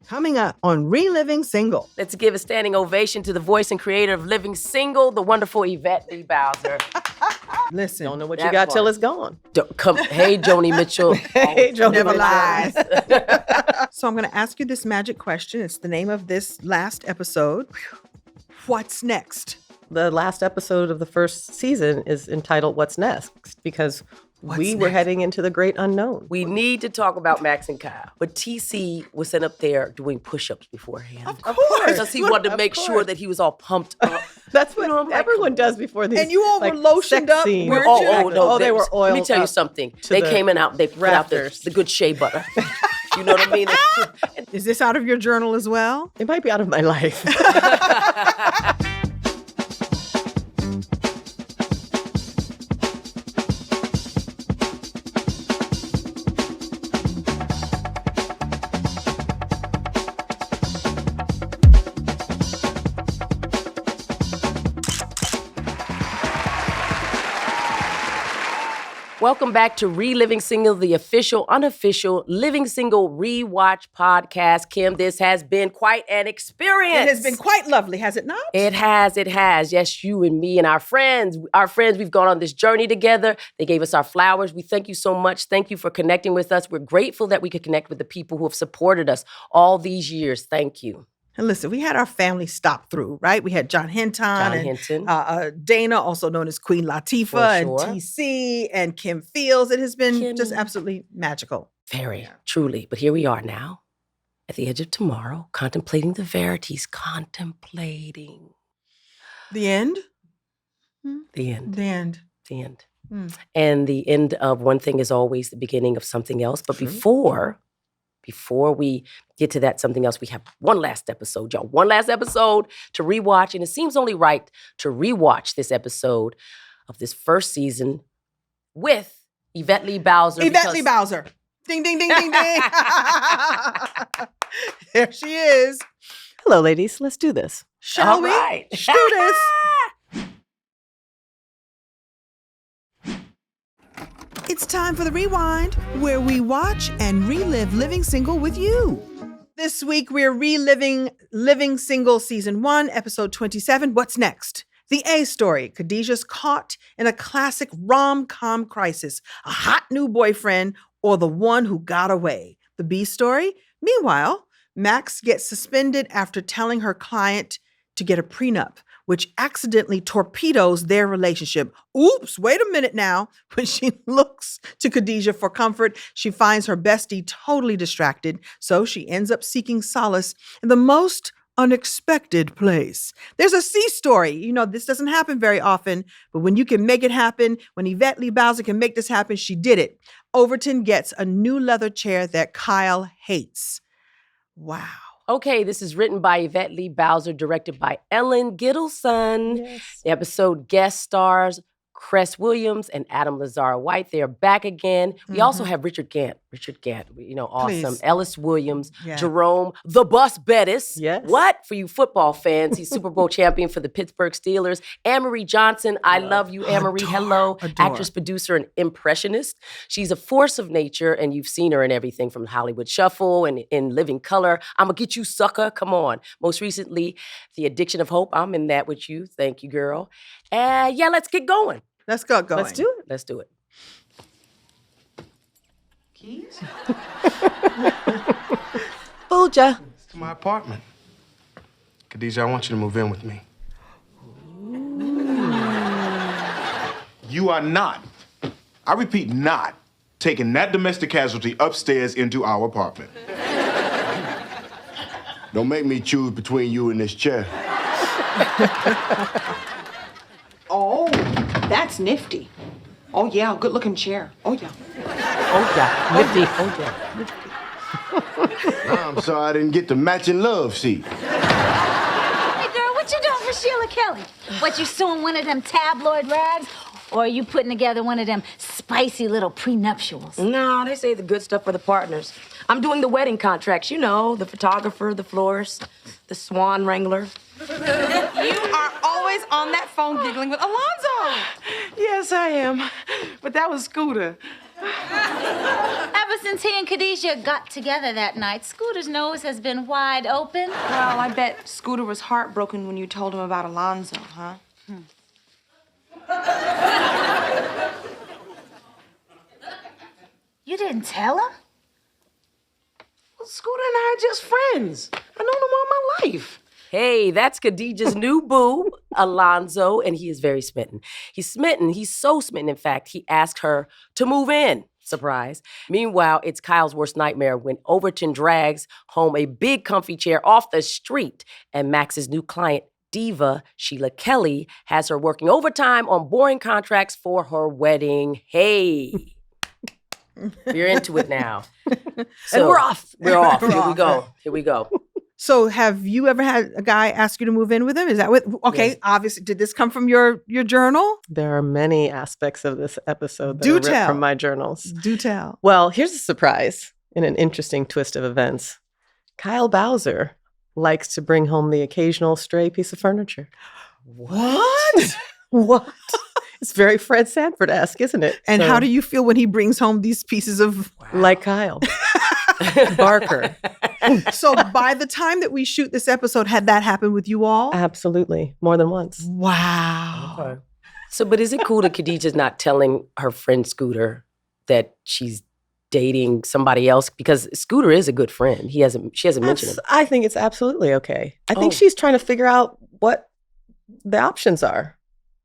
Coming up on Reliving Single. Let's give a standing ovation to the voice and creator of Living Single, the wonderful Yvette Lee Bowser. Listen. Don't know what you got till it's gone. Hey, Joni Mitchell. Hey, Joni Never Mitchell. lies. So I'm going to ask you this magic question. It's the name of this last episode. What's next? The last episode of the first season is entitled What's Next? Because we were heading into the great unknown. We need to talk about Max and Kyle. But TC was sent up there doing push-ups beforehand. Of course. Because he wanted to make sure that he was all pumped up. That's what everyone does before these. And you all were lotioned sex up, scenes. weren't you? No, they were oiled. Let me tell you up something. to They the came in out, they put out the good shea butter. You know what I mean? Is this out of your journal as well? It might be out of my life. Welcome back to Reliving Single, the official, unofficial Living Single rewatch podcast. Kim, this has been quite an experience. It has been quite lovely, has it not? It has. Yes, you and me and our friends, we've gone on this journey together. They gave us our flowers. We thank you so much. Thank you for connecting with us. We're grateful that we could connect with the people who have supported us all these years. Thank you. And listen, we had our family stop through, right? We had John Hinton and Dana, also known as Queen Latifah, and TC and Kim Fields. It has been just absolutely magical. Very, truly. But here we are now, at the edge of tomorrow, contemplating the verities, contemplating. The end? The end. The end. The end. And the end of one thing is always the beginning of something else. But before we get to that something else, we have one last episode, y'all. One last episode to rewatch. And it seems only right to rewatch this episode of this first season with Yvette Lee Bowser. Yvette Lee Bowser. Ding, ding, ding, ding, ding. There she is. Hello, ladies. Let's do this. Shall we? Right. Let's do this. It's time for the rewind, where we watch and relive Living Single with you. This week, we're reliving Living Single Season 1, Episode 27, What's Next? The A story, Khadijah's caught in a classic rom-com crisis, a hot new boyfriend, or the one who got away. The B story, meanwhile, Max gets suspended after telling her client to get a prenup, which accidentally torpedoes their relationship. Oops, wait a minute now. When she looks to Khadijah for comfort, she finds her bestie totally distracted, so she ends up seeking solace in the most unexpected place. There's a C story. You know, this doesn't happen very often, but when you can make it happen, when Yvette Lee Bowser can make this happen, she did it. Overton gets a new leather chair that Kyle hates. Wow. Okay, this is written by Yvette Lee Bowser, directed by Ellen Gittleson. Yes. The episode guest stars Cress Williams and Adam Lazar White. They are back again. We also have Richard Gant, you know, awesome. Please. Ellis Williams, Yeah. Jerome, the Bus Bettis. Yes. What? For you football fans, he's Super Bowl champion for the Pittsburgh Steelers. Anne-Marie Johnson, I love you, Anne-Marie. Hello. Adore. Actress, producer, and impressionist. She's a force of nature, and you've seen her in everything from Hollywood Shuffle and in Living Color. I'ma Get You, Sucker. Come on. Most recently, The Addiction of Hope. I'm in that with you. Thank you, girl. Yeah, let's get going. Let's go going. Let's do it. Let's do it. Keys? Fooled ya. It's to my apartment. Khadijah, I want you to move in with me. You are not, I repeat, not taking that domestic casualty upstairs into our apartment. Don't make me choose between you and this chair. Oh, that's nifty. Oh, yeah, good-looking chair. Oh, yeah. Oh, yeah. Nifty. Oh, yeah. I'm sorry I didn't get the matching love seat. Hey, girl, what you doing for Sheila Kelly? What, you sewing one of them tabloid rags? Or are you putting together one of them spicy little prenuptials? No, they say the good stuff for the partners. I'm doing the wedding contracts, you know, the photographer, the florist, the swan wrangler. You are always on that phone giggling with Alonzo. Yes, I am. But that was Scooter. Ever since he and Khadijah got together that night, Scooter's nose has been wide open. Well, I bet Scooter was heartbroken when you told him about Alonzo, huh? You didn't tell him? Well, Scooter and I are just friends. I known him all my life. Hey, that's Khadijah's new boo, Alonzo, and he is very smitten. He's smitten. He's so smitten, in fact, he asked her to move in. Surprise. Meanwhile, it's Kyle's worst nightmare when Overton drags home a big comfy chair off the street, and Max's new client, diva Sheila Kelly, has her working overtime on boring contracts for her wedding. Hey. We're into it now. And we're off. We're off. We're Here we off. go. Here we go. So have you ever had a guy ask you to move in with him? Is that what, okay, Yes. obviously, did this come from your journal? There are many aspects of this episode that Do are ripped tell. from my journals. Do tell. Well, here's a surprise in an interesting twist of events. Kyle Bowser likes to bring home the occasional stray piece of furniture. What? What? It's very Fred Sanford-esque, isn't it? And So, how do you feel when he brings home these pieces of... like Kyle. Barker. So by the time that we shoot this episode, had that happened with you all? Absolutely. More than once. Wow. So, but is it cool that Khadijah's not telling her friend Scooter that she's dating somebody else? Because Scooter is a good friend. She hasn't mentioned him. I think it's absolutely okay. I think Oh. she's trying to figure out what the options are.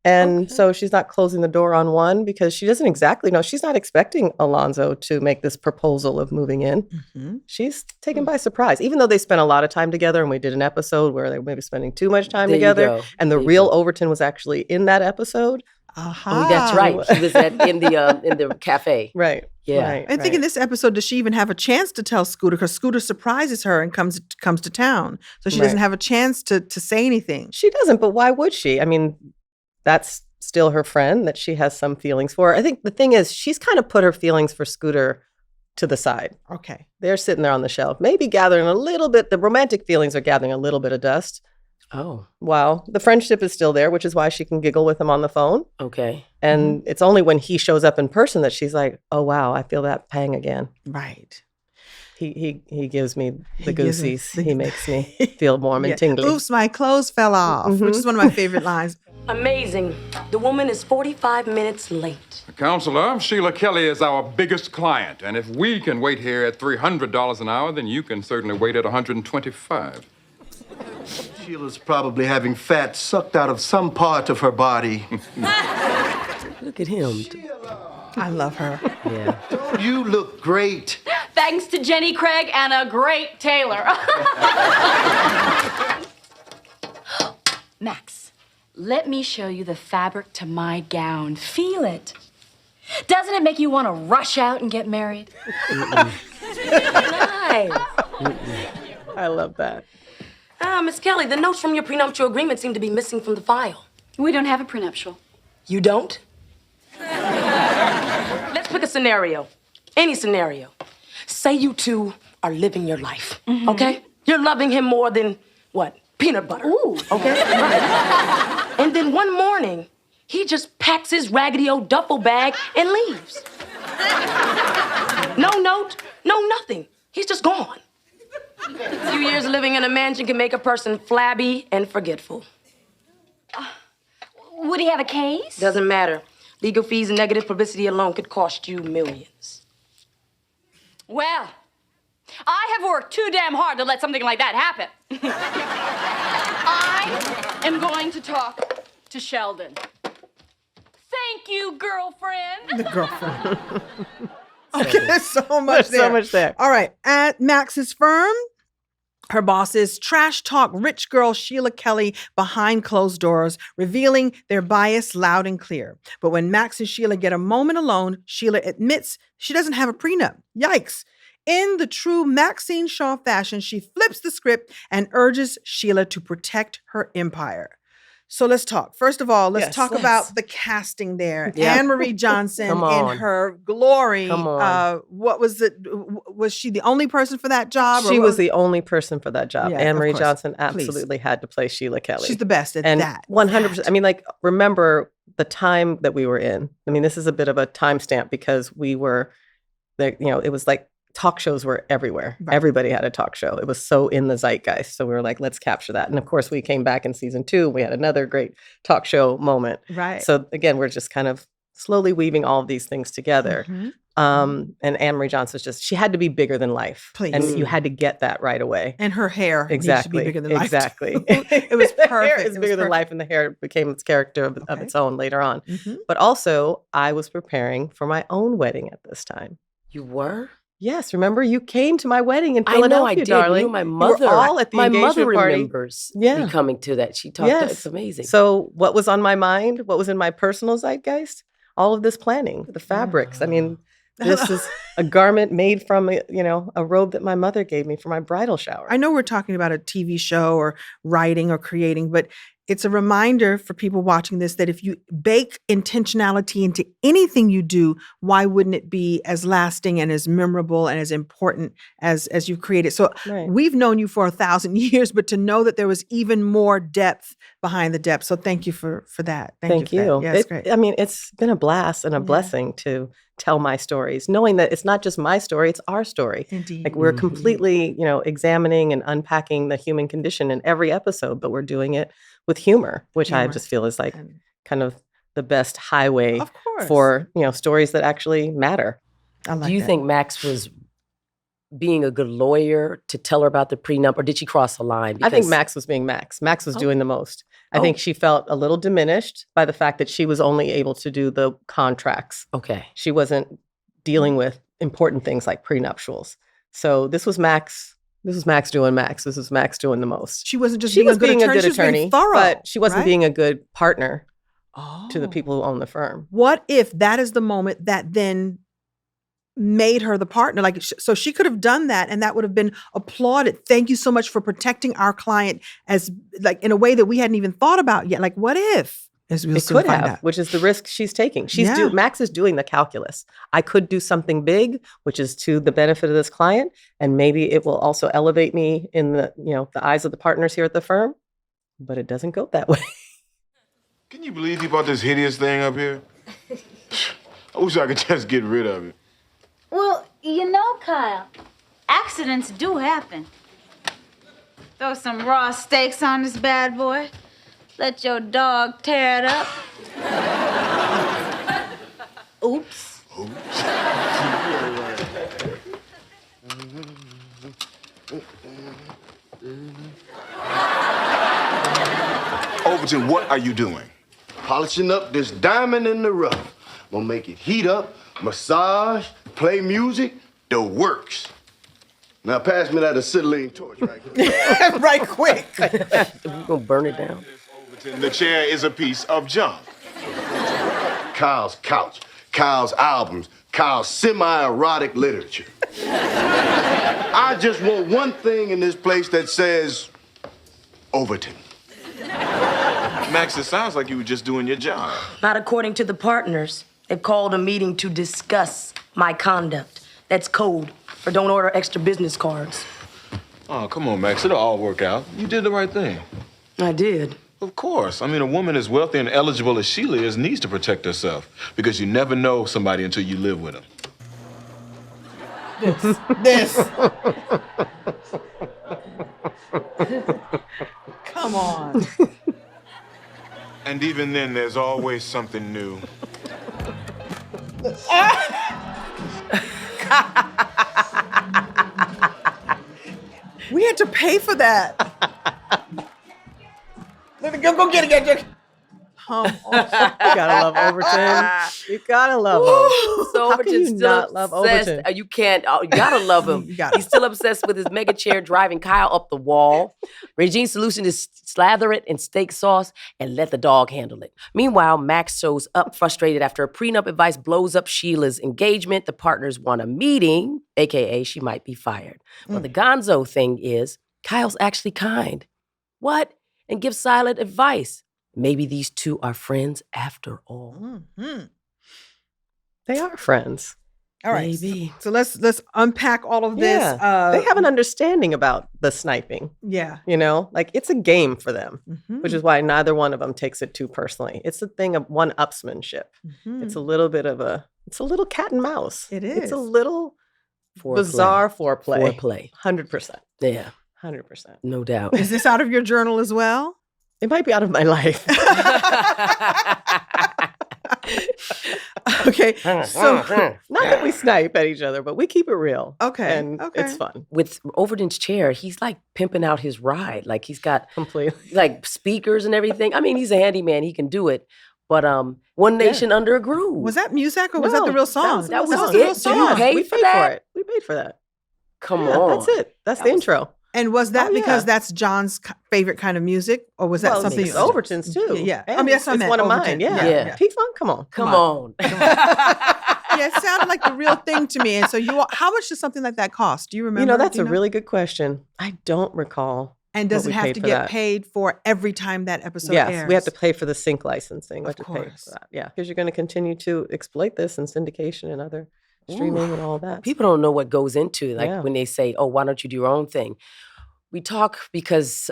And Okay. so she's not closing the door on one because she doesn't exactly know. She's not expecting Alonzo to make this proposal of moving in. Mhm. She's taken by surprise, even though they spent a lot of time together. And we did an episode where they were maybe spending too much time There you together. go. And the There you real go. Overton was actually in that episode. Aha. Oh, that's right. He was in the cafe. Right. Yeah. Right, I think in right. this episode, does she even have a chance to tell Scooter? Because Scooter surprises her and comes to town, so she doesn't Right. have a chance to say anything. She doesn't, but why would she? I mean, that's still her friend that she has some feelings for. I think the thing is, she's kind of put her feelings for Scooter to the side. Okay. They're sitting there on the shelf, maybe gathering a little bit, the romantic feelings are gathering a little bit of dust. Oh, While the friendship is still there, which is why she can giggle with him on the phone. okay. And it's only when he shows up in person that she's like, oh, wow, I feel that pang again. Right. He gives me the He gives me goosies. the- He makes me feel warm and Yeah. tingly. Oops, my clothes fell off, which is one of my favorite lines. Amazing. The woman is 45 minutes late. Counselor, Sheila Kelly is our biggest client, and if we can wait here at $300 an hour, then you can certainly wait at $125. Sheila's probably having fat sucked out of some part of her body. Look at him. I love her. Yeah. You look great. Thanks to Jenny Craig and a great tailor. Max, let me show you the fabric to my gown. Feel it. Doesn't it make you want to rush out and get married? Nice. I love that. Miss Kelly, the notes from your prenuptial agreement seem to be missing from the file. We don't have a prenuptial. You don't? Let's pick a scenario. Any scenario. Say you two are living your life, okay? You're loving him more than, what, peanut butter. Ooh. Okay? Right. And then one morning, he just packs his raggedy old duffel bag and leaves. No note, no nothing. He's just gone. A few years living in a mansion can make a person flabby and forgetful. Would he have a case? Doesn't matter. Legal fees and negative publicity alone could cost you millions. Well, I have worked too damn hard to let something like that happen. I am going to talk to Sheldon. Thank you, girlfriend. The girlfriend. Okay, there's so much There's there. so much there. All right. At Max's firm, her bosses trash talk rich girl Sheila Kelly behind closed doors, revealing their bias loud and clear. But when Max and Sheila get a moment alone, Sheila admits she doesn't have a prenup. Yikes. In the true Maxine Shaw fashion, she flips the script and urges Sheila to protect her empire. So let's talk. First of all, let's Yes, talk let's. about the casting there. Yeah. Anne Marie Johnson Come in on. her glory. Come on. What was it? Was she the only person for that job? She or was the only person for that job. Yeah, Anne of Marie course. Johnson Please. absolutely had to play Sheila Kelly. She's the best at and that. 100%. I mean, like, remember the time that we were in. I mean, this is a bit of a timestamp because we were, it was like talk shows were everywhere. Right. Everybody had a talk show. It was so in the zeitgeist. So we were like, let's capture that. And of course, we came back in season 2. We had another great talk show moment. Right. So again, we're just kind of slowly weaving all of these things together. Mhm. And Anne Marie Johnson was just, she had to be bigger than life. Please. And you had to get that right away. And her hair needs to be bigger than life. Exactly. It was The hair perfect. is It was bigger than perfect. life, and the hair became its character of Okay. its own later on. Mhm. But also, I was preparing for my own wedding at this time. You were? Yes, remember you came to my wedding in I Philadelphia, know I did. darling. You and my You were mother. all at the my engagement mother party. remembers Yeah. me coming to that. She talked. Yes. It's amazing. So, what was on my mind? What was in my personal zeitgeist? All of this planning, the fabrics. I mean, this is a garment made from a robe that my mother gave me for my bridal shower. I know we're talking about a TV show or writing or creating, but it's a reminder for people watching this that if you bake intentionality into anything you do, why wouldn't it be as lasting and as memorable and as important as you've created? So Right. we've known you for 1,000 years, but to know that there was even more depth behind the depth. So thank you for that. Thank for that. you. Yeah, it's great. I mean, it's been a blast and a blessing to tell my stories, knowing that it's not just my story, it's our story. Indeed. Like we're completely, examining and unpacking the human condition in every episode, but we're doing it with humor, which I Humor. just feel is like And- kind of the best highway Of course. for, stories that actually matter. I like Do you that. think Max was being a good lawyer to tell her about the prenup, or did she cross the line? I think Because- Max was being Max. Max was Oh. doing the most. I Oh. think she felt a little diminished by the fact that she was only able to do the contracts. Okay. She wasn't dealing with important things like prenuptials. So this was Max. This was Max doing Max. This was Max doing the most. She wasn't just She being was a good being attorney, a she good was being attorney, thorough, but she wasn't right? being a good partner to the Oh. people who own the firm. What if that is the moment that then made her the partner? Like, so she could have done that and that would have been applauded. Thank you so much for protecting our client as like in a way that we hadn't even thought about yet. Like, what if? As we'll It soon could find have, out. which is the risk she's taking. Yeah. Max is doing the calculus. I could do something big, which is to the benefit of this client, and maybe it will also elevate me in the eyes of the partners here at the firm. But it doesn't go that way. Can you believe he bought this hideous thing up here? I wish I could just get rid of it. Well, Kyle, accidents do happen. Throw some raw steaks on this bad boy. Let your dog tear it up. Oops. Overton, what are you doing? Polishing up this diamond in the rough. Gonna make it heat up, massage, play music, the works. Now pass me that acetylene torch right quick. Right quick. We're going to burn it down. Overton, the chair is a piece of junk. Kyle's couch, Kyle's albums, Kyle's semi-erotic literature. I just want one thing in this place that says Overton. Max, it sounds like you were just doing your job. Not according to the partners. They've called a meeting to discuss my conduct. That's code for don't order extra business cards. Oh, come on, Max. It'll all work out. You did the right thing. I did. Of course. I mean, a woman as wealthy and eligible as Sheila is needs to protect herself because you never know somebody until you live with them. This. Come on. And even then, there's always something new. We had to pay for that. Go get it. Come on. You gotta love Overton. You gotta love him. So How can Overton's you still not love obsessed. Overton? You can't. You gotta love him. You gotta. He's still obsessed with his mega chair, driving Kyle up the wall. Regine's solution is slather it in steak sauce and let the dog handle it. Meanwhile, Max shows up frustrated after a prenup advice blows up Sheila's engagement. The partners want a meeting, aka she might be fired. Well, the gonzo thing is Kyle's actually kind. What? And gives silent advice. Maybe these two are friends after all. Mhm. They are friends. All right. Maybe. So let's unpack all of this. Yeah. They have an understanding about the sniping. Yeah. You know, like it's a game for them, Mhm. which is why neither one of them takes it too personally. It's a thing of one-upsmanship. Mhm. It's a little bit of it's a little cat and mouse. It It's a is. little Foreplay. bizarre foreplay. Foreplay. 100%. Yeah, 100%. no doubt. Is this out of your journal as well? It might be out of my life. Okay. So Not that we snipe at each other, but we keep it real. Okay, And okay. it's fun. With Overton's chair, he's like pimping out his ride. Like he's got Completely. like speakers and everything. I mean, he's a handyman. He can do it. But One Nation Under a Groove. was that music or was that the real song? that was the real it. So you song. paid we for paid that? for it. We paid for that. Come Yeah, on. that's it. That's the intro. And was that Oh, because yeah. that's John's favorite kind of music, or was that Well, something? it's Overton's too. Yeah. I And mean, that's what I it's meant, one of Overton. mine. Yeah. Yeah. P-Funk, come on. Come on. Yeah, it sounded like the real thing to me. And so how much does something like that cost? Do you remember? You know, that's Do a really good question. I don't recall. And does what it we have paid to for get that. paid for every time that episode Yes, airs? we have to pay for the sync licensing. We Of have to pay course. for that. Yeah, because you're going to continue to exploit this in syndication and other streaming and all that. People don't know what goes into like Yeah. when they say, "Oh, why don't you do your own thing?" We talk because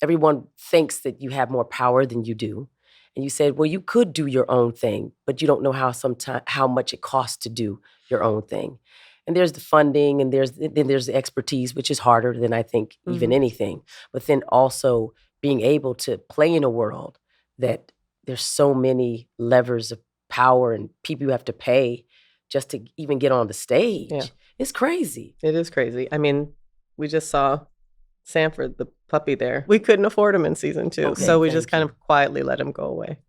everyone thinks that you have more power than you do, and you said, "Well, you could do your own thing, but you don't know how much it costs to do your own thing." And there's the funding, and there's the expertise, which is harder than I think even anything. But then also being able to play in a world that there's so many levers of power and people you have to pay just to even get on the stage. Yeah. It's crazy. It is crazy. I mean, we just saw Sanford, the puppy there. We couldn't afford him in season 2, Okay, so we thank just kind of quietly let him go away.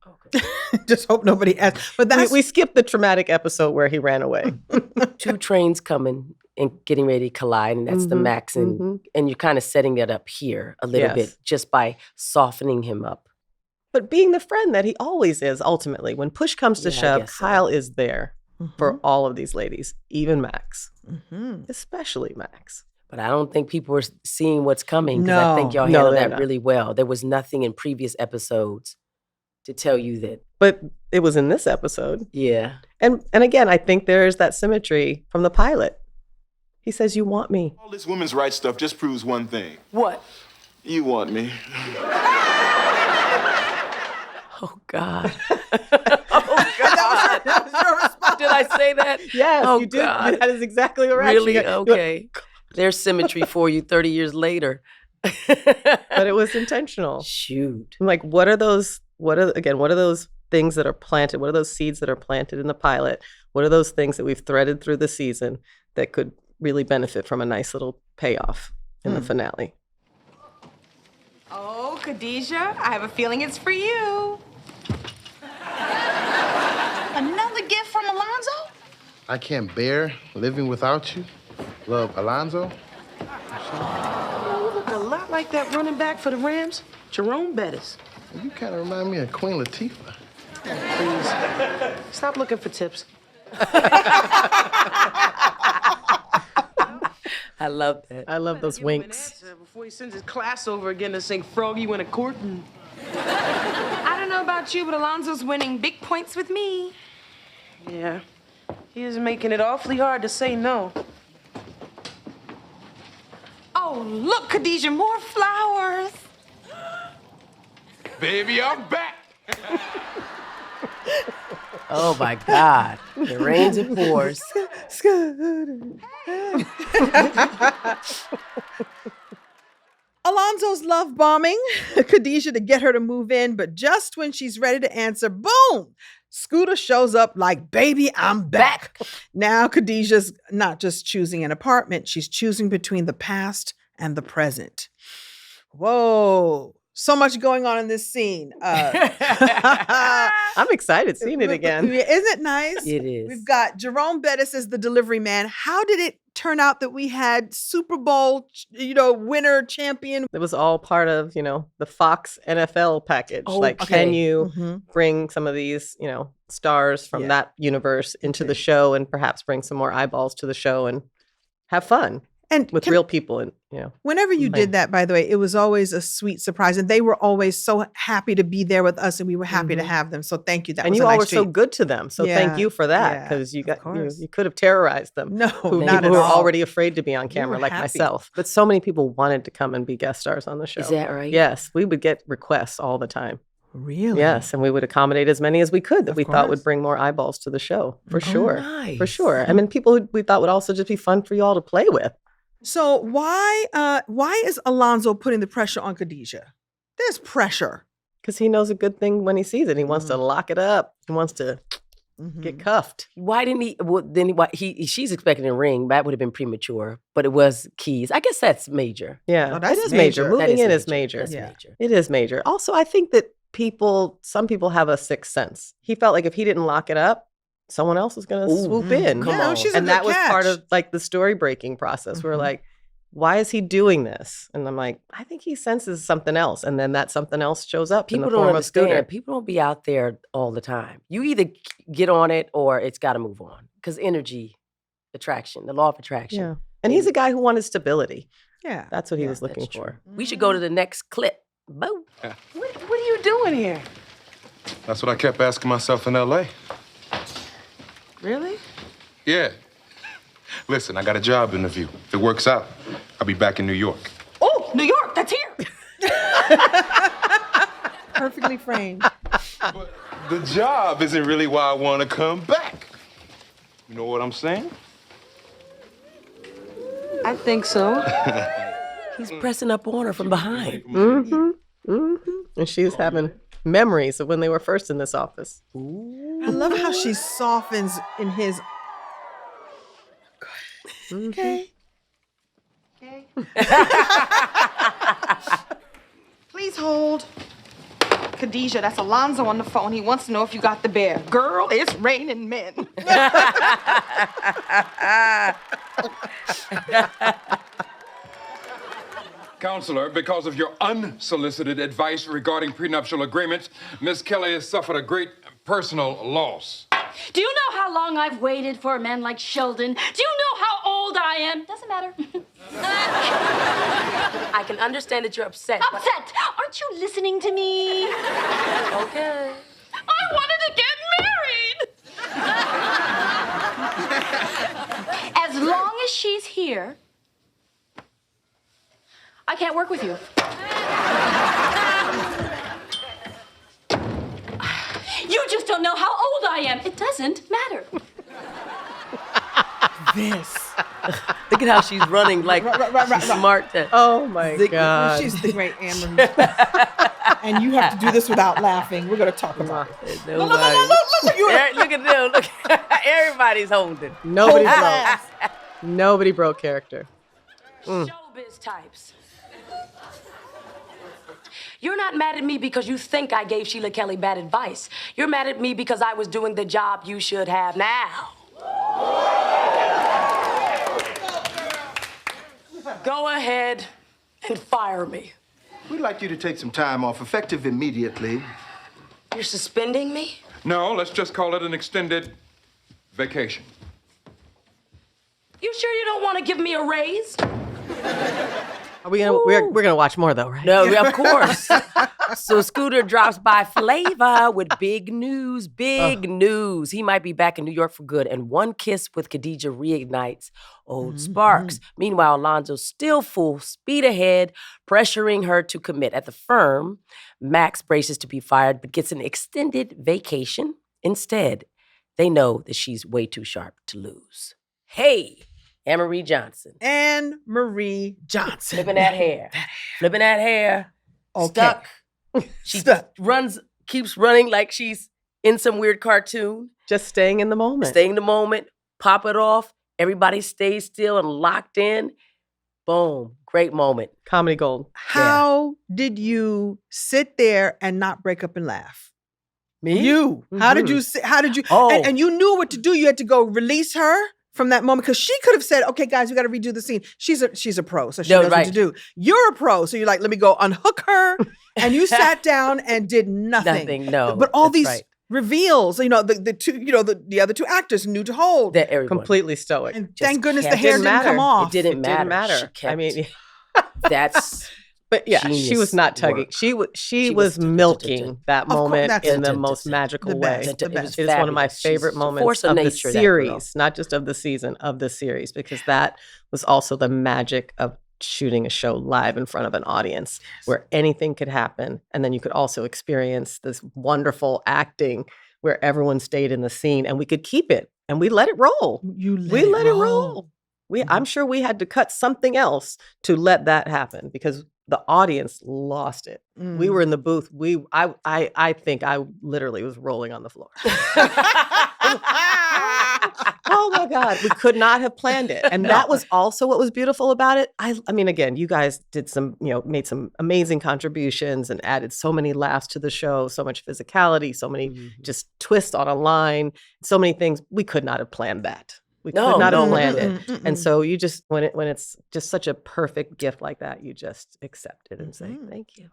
Just hope nobody asks. But that's We skipped the traumatic episode where he ran away. 2 trains coming and getting ready to collide, and that's the Mhm, max. And you're kind of setting it up here a little bit Yes. just by softening him up. But being the friend that he always is, ultimately, when push comes to Yeah, I shove, guess so. Kyle is there Mm-hmm. for all of these ladies, even Max, Mhm. especially Max. But I don't think people are seeing what's coming because I think No. y'all No, handled they're that not. really well. There was nothing in previous episodes to tell you that, But it was in this episode. yeah. And again, I think there's that symmetry from the pilot. He says, "You want me." All this women's rights stuff just proves one thing. What? You want me. Oh, God. Oh, God. that was your response. Did I say that? Yes, Oh, you did. God. That is exactly right. Really? You got- Okay. There's symmetry for you 30 years later. But it was intentional. Shoot. I'm like, what are those things that are planted? What are those seeds that are planted in the pilot? What are those things that we've threaded through the season that could really benefit from a nice little payoff in the finale? Oh, Khadijah, I have a feeling it's for you. Another gift from Alonzo? I can't bear living without you. Love, Alonzo. You look a lot like that running back for the Rams, Jerome Bettis. You kind of remind me of Queen Latifah. Please, stop looking for tips. I love that. I love those winks. Before he sends his class over again to sing Froggy Went a Courtin'. I don't know about you, but Alonzo's winning big points with me. Yeah, he is making it awfully hard to say no. Oh, look, Khadijah, more flowers. Baby, I'm back. Oh, my God. It rains and pours. Alonzo's love bombing Khadijah to get her to move in, but just when she's ready to answer, boom! Scooter shows up like, "Baby, I'm back." Now Khadijah's not just choosing an apartment, she's choosing between the past and the present. Whoa. So much going on in this scene. I'm excited seeing it again. Isn't it nice? It is. We've got Jerome Bettis as the delivery man. How did it turn out that we had Super Bowl, winner, champion? It was all part of, the Fox NFL package. Like, Okay. can you Mhm. bring some of these, stars from Yeah. that universe into the show and perhaps bring some more eyeballs to the show and have fun? And with real people, and whenever you Right. did that, by the way, it was always a sweet surprise, and they were always so happy to be there with us, and we were happy to have them. So thank you. That and was you a all nice were so treat. good to them. So Yeah, thank you for that, yeah, because you course. could have terrorized them. No, who, not people at who were all. already afraid to be on camera, were like happy. myself. But so many people wanted to come and be guest stars on the show. Is that right? Yes, we would get requests all the time. Really? Yes, and we would accommodate as many as we could that Of we thought would course. bring more eyeballs to the show, for sure. For nice. sure. I mean, people who we thought would also just be fun for you all to play with. So why is Alonzo putting the pressure on Khadijah? There's pressure. Because he knows a good thing when he sees it. He wants to lock it up. He wants to get cuffed. Why didn't he? Well, then why she's expecting a ring. That would have been premature, but it was keys. I guess that's major. Yeah, Oh, it that's is major. major. Moving That is in is major. major. That's Yeah. major. It is major. Also, I think that some people have a sixth sense. He felt like if he didn't lock it up, someone else was going to swoop in. Come Yeah, on. she's a And good that was part catch. of like the story breaking process. We're like, why is he doing this? And I'm like, I think he senses something else. And then that something else shows up People in the don't form of Scooter. understand. People don't be out there all the time. You either get on it or it's got to move on. Because energy, attraction, the law of attraction. Yeah. And he's a guy who wanted stability. Yeah. That's what he Yeah, was looking that's true. for. We should go to the next clip. Boom. What are you doing here? That's what I kept asking myself in L.A. Really? Yeah. Listen, I got a job interview. If it works out, I'll be back in New York. Oh, New York, that's here. Perfectly framed. But the job isn't really why I want to come back. You know what I'm saying? I think so. He's pressing up on her from behind. And she's having memories of when they were first in this office. I love how she softens in his. Okay. Okay. Please hold. Khadijah, that's Alonzo on the phone. He wants to know if you got the bear. Girl, it's raining men. Counselor, because of your unsolicited advice regarding prenuptial agreements, Miss Kelly has suffered a great personal loss. Do you know how long I've waited for a man like Sheldon? Do you know how old I am? Doesn't matter. I can understand that you're upset. but- Upset! Aren't you listening to me? Okay. I wanted to get married! As long as she's here, I can't work with you. You just don't know how old I am. It doesn't matter. This. Look at how she's running like she's smart. Oh my God. She's the great Anne Marie. And you have to do this without laughing. We're going to talk about it. Nobody. Look, Look at them. Look. Everybody's holding. Nobody broke. Nobody broke character. Showbiz types. You're not mad at me because you think I gave Sheila Kelly bad advice. You're mad at me because I was doing the job you should have now. Go ahead and fire me. We'd like you to take some time off, effective immediately. You're suspending me? No, let's just call it an extended vacation. You sure you don't want to give me a raise? Are we gonna, we're gonna watch more though, right? No, of course. So Scooter drops by Flavor with big news, big news. He might be back in New York for good. And one kiss with Khadijah reignites old sparks. Meanwhile, Alonzo's still full speed ahead, pressuring her to commit. At the firm, Max braces to be fired, but gets an extended vacation. Instead, they know that she's way too sharp to lose. Hey, Anne-Marie Johnson. Anne Marie Johnson. Flipping that hair. Flipping that hair. Okay. Stuck. She keeps running like she's in some weird cartoon. Just staying in the moment. Staying in the moment, pop it off. Everybody stays still and locked in. Boom. Great moment. Comedy gold. How did you sit there and not break up and laugh? Me? You. How did you? How did you? Oh. And you knew what to do. You had to go release her from that moment because she could have said, "Okay, guys, we got to redo the scene." She's a pro, so she No, knows what to do. You're a pro, so you're like, "Let me go unhook her," and you sat down and did nothing. Nothing, no. But all that's these right. reveals. The two, the other two actors knew to hold. That everyone. Completely stoic. And just thank goodness the kept- hair Didn't didn't come matter. off. It didn't Didn't matter. matter. She I mean, kept- that's but yeah, she was genius not tugging. work. She She was was milking that course, moment that's in the the most magical way. best, the best. It is one of my Fabulous. favorite She's a moments force of of the nature, that girl. series, not just of the season, of the series, because that was also the magic of shooting a show live in front of an audience where anything could happen. And then you could also experience this wonderful acting where everyone stayed in the scene and we could keep it and we let it roll. You We let it roll. I'm sure we had to cut something else to let that happen because the audience lost it. We were in the booth. I think I literally was rolling on the floor. Oh my God, we could not have planned it. And that was also what was beautiful about it. I mean, again, you guys did some, made some amazing contributions and added so many laughs to the show, so much physicality, so many just twists on a line, so many things. We could not have planned that. We could not have planned it. And so you just, when it's just such a perfect gift like that, you just accept it and say, thank you.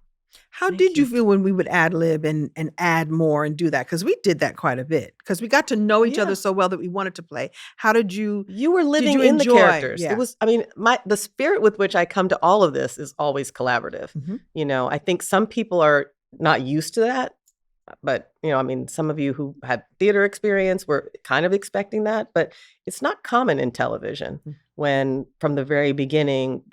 How did you feel when we would ad lib and add more and do that? Because we did that quite a bit. Because we got to know each other so well that we wanted to play. How did you? You were living you in the enjoy? characters. Yeah. It was. I mean, the spirit with which I come to all of this is always collaborative. I think some people are not used to that. But, some of you who had theater experience were kind of expecting that, but it's not common in television when from the very beginning,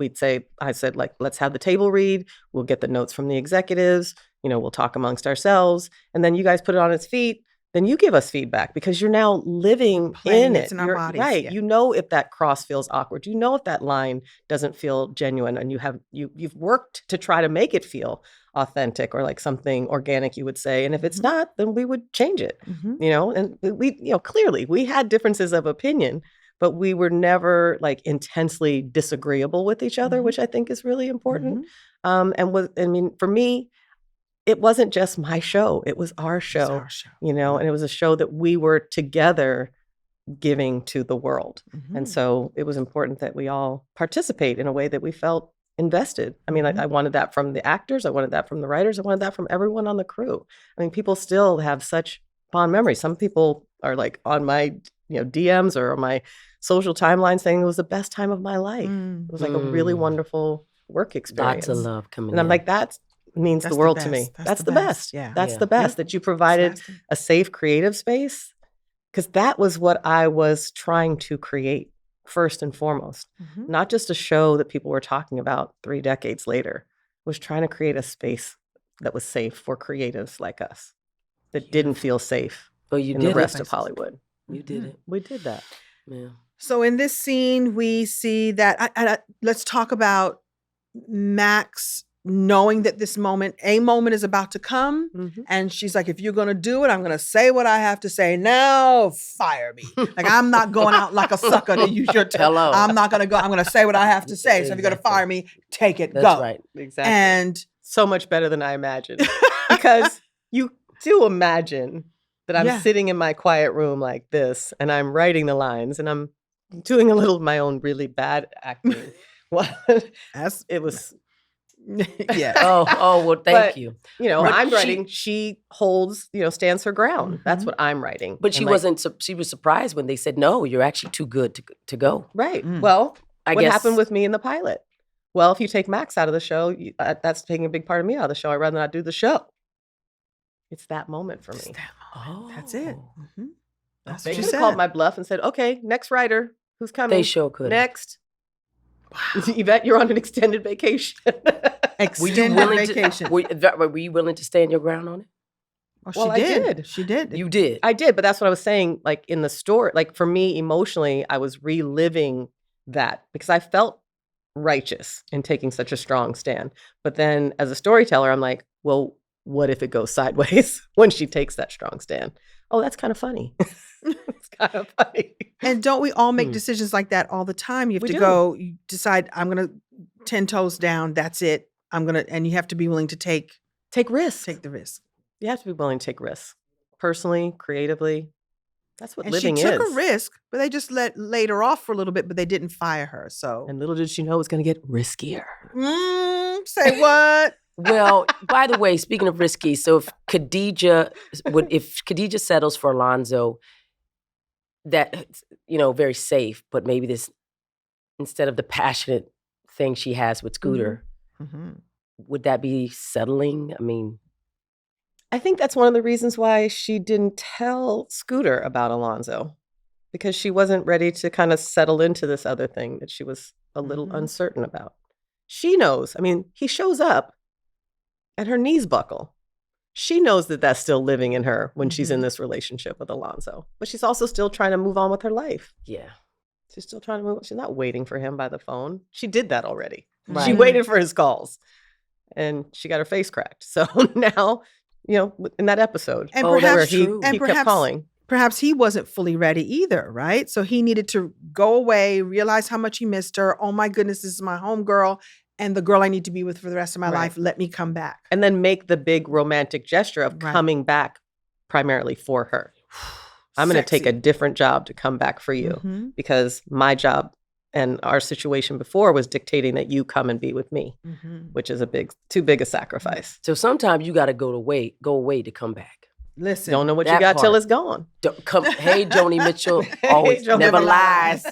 I said, let's have the table read. We'll get the notes from the executives, we'll talk amongst ourselves. And then you guys put it on its feet. Then you give us feedback because you're now living in it. In our bodies, right. yeah. You know if that cross feels awkward. You know if that line doesn't feel genuine and you've worked to try to make it feel authentic or like something organic, you would say. And if it's not, then we would change it. And we clearly we had differences of opinion, but we were never like intensely disagreeable with each other, which I think is really important. For me, it wasn't just my show. It was our show, and it was a show that we were together giving to the world. And so it was important that we all participate in a way that we felt invested. I mean, I wanted that from the actors. I wanted that from the writers. I wanted that from everyone on the crew. I mean, people still have such fond memories. Some people are like on my, DMs or on my social timeline saying it was the best time of my life. It was like a really wonderful work experience. Lots of love coming in. And I'm like, that means the world to me. That's the best. That's the best that you provided a safe creative space, because that was what I was trying to create first and foremost. Not just a show that people were talking about 3 decades later. Was trying to create a space that was safe for creatives like us that didn't feel safe in the rest of Hollywood. You did it. We did that. Yeah. So in this scene, we see that. Let's talk about Max knowing that a moment is about to come, and she's like, "If you're gonna do it, I'm gonna say what I have to say. Now, fire me. Like I'm not going out like a sucker to use your term. Hello. I'm not gonna go. I'm gonna say what I have to say. So if you're gonna fire me, take it. That's go. right. Exactly. And so much better than I imagined, because you do imagine that I'm sitting in my quiet room like this, and I'm writing the lines, and I'm doing a little of my own really bad acting. It was. Yeah. Well, thank you. I'm writing. She holds, stands her ground. That's what I'm writing. But she wasn't. She was surprised when they said, "No, you're actually too good to go." Right. Well, I what guess happened with me in the pilot? Well, if you take Max out of the show, that's taking a big part of me out of the show. I'd rather not do the show. It's that moment for me. That's it. That's They what you could have said. called my bluff and said, "Okay, next writer, who's coming?" They sure could. Next. Yvette, you're on an extended vacation. Extended vacation. Were you willing to stand your ground on it? Well, I did. She did. You did. I did, but that's what I was saying. Like in the story, like for me emotionally, I was reliving that because I felt righteous in taking such a strong stand. But then as a storyteller, I'm like, well, what if it goes sideways when she takes that strong stand? Oh, that's kind of funny. It's kind of funny. And don't we all make decisions like that all the time? You have to you decide, I'm going to 10 toes down. That's it. And you have to be willing to take risks. Take the risk. You have to be willing to take risks. Personally, creatively. That's what And living she is. took a risk, but they just laid her off for a little bit, but they didn't fire her. So And little did she know it was going to get riskier. say what? Well, by the way, speaking of risky, so if Khadijah settles for Alonzo, that, very safe, but maybe this, instead of the passionate thing she has with Scooter, would that be settling? I mean, I think that's one of the reasons why she didn't tell Scooter about Alonzo, because she wasn't ready to kind of settle into this other thing that she was a little uncertain about. She knows. I mean, he shows up and her knees buckle. She knows that that's still living in her when she's in this relationship with Alonzo, but she's also still trying to move on with her life. yeah. She's still trying to move. She's not waiting for him by the phone. She did that already. She Right. waited for his calls and she got her face cracked. So now, in that episode And where perhaps he and kept calling. Perhaps he wasn't fully ready either, right? So he needed to go away, realize how much he missed her. Oh my goodness, this is my homegirl and the girl I need to be with for the rest of my Right. life. Let me come back. And then make the big romantic gesture of Right. coming back primarily for her. I'm going to take a Sexy. different job to come back for you Mhm. because my job and our situation before was dictating that you come and be with me, which is too big a sacrifice. So sometimes you got to go away to come back. Listen. Don't know what you that got till part. it's gone. Don't come. Hey, Joni Mitchell, always Joni never never lies.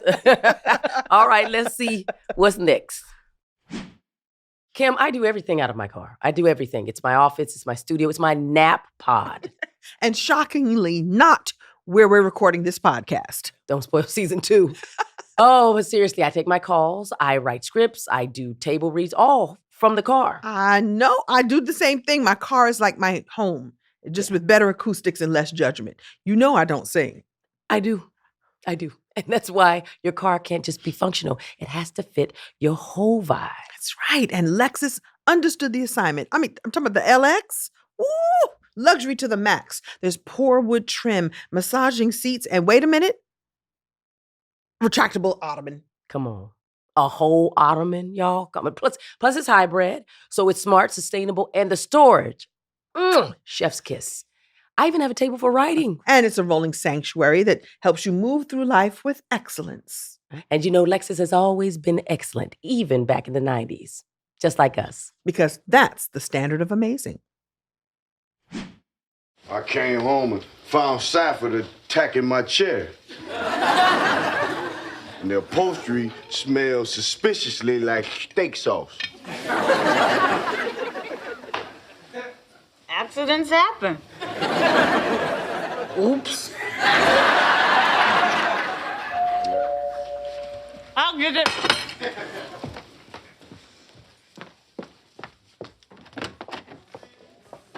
All right, let's see what's next. Kim, I do everything out of my car. I do everything. It's my office, it's my studio, it's my nap pod. And shockingly, not where we're recording this podcast. Don't spoil season 2. Oh, but seriously, I take my calls, I write scripts, I do table reads, all from the car. I know. I do the same thing. My car is like my home, just with better acoustics and less judgment. I don't sing. I do. And that's why your car can't just be functional. It has to fit your whole vibe. That's right. And Lexus understood the assignment. I mean, I'm talking about the LX. Ooh, luxury to the max. There's pour wood trim, massaging seats, and wait a minute, retractable ottoman. Come on. A whole ottoman, y'all. Come on. Plus it's hybrid, so it's smart, sustainable, and the storage. Chef's kiss. I even have a table for writing. And it's a rolling sanctuary that helps you move through life with excellence. And Lexus has always been excellent, even back in the 90s, just like us. Because that's the standard of amazing. I came home and found Safford attacking my chair. And the upholstery smelled suspiciously like steak sauce. Accidents happen. Oops. I'll get it.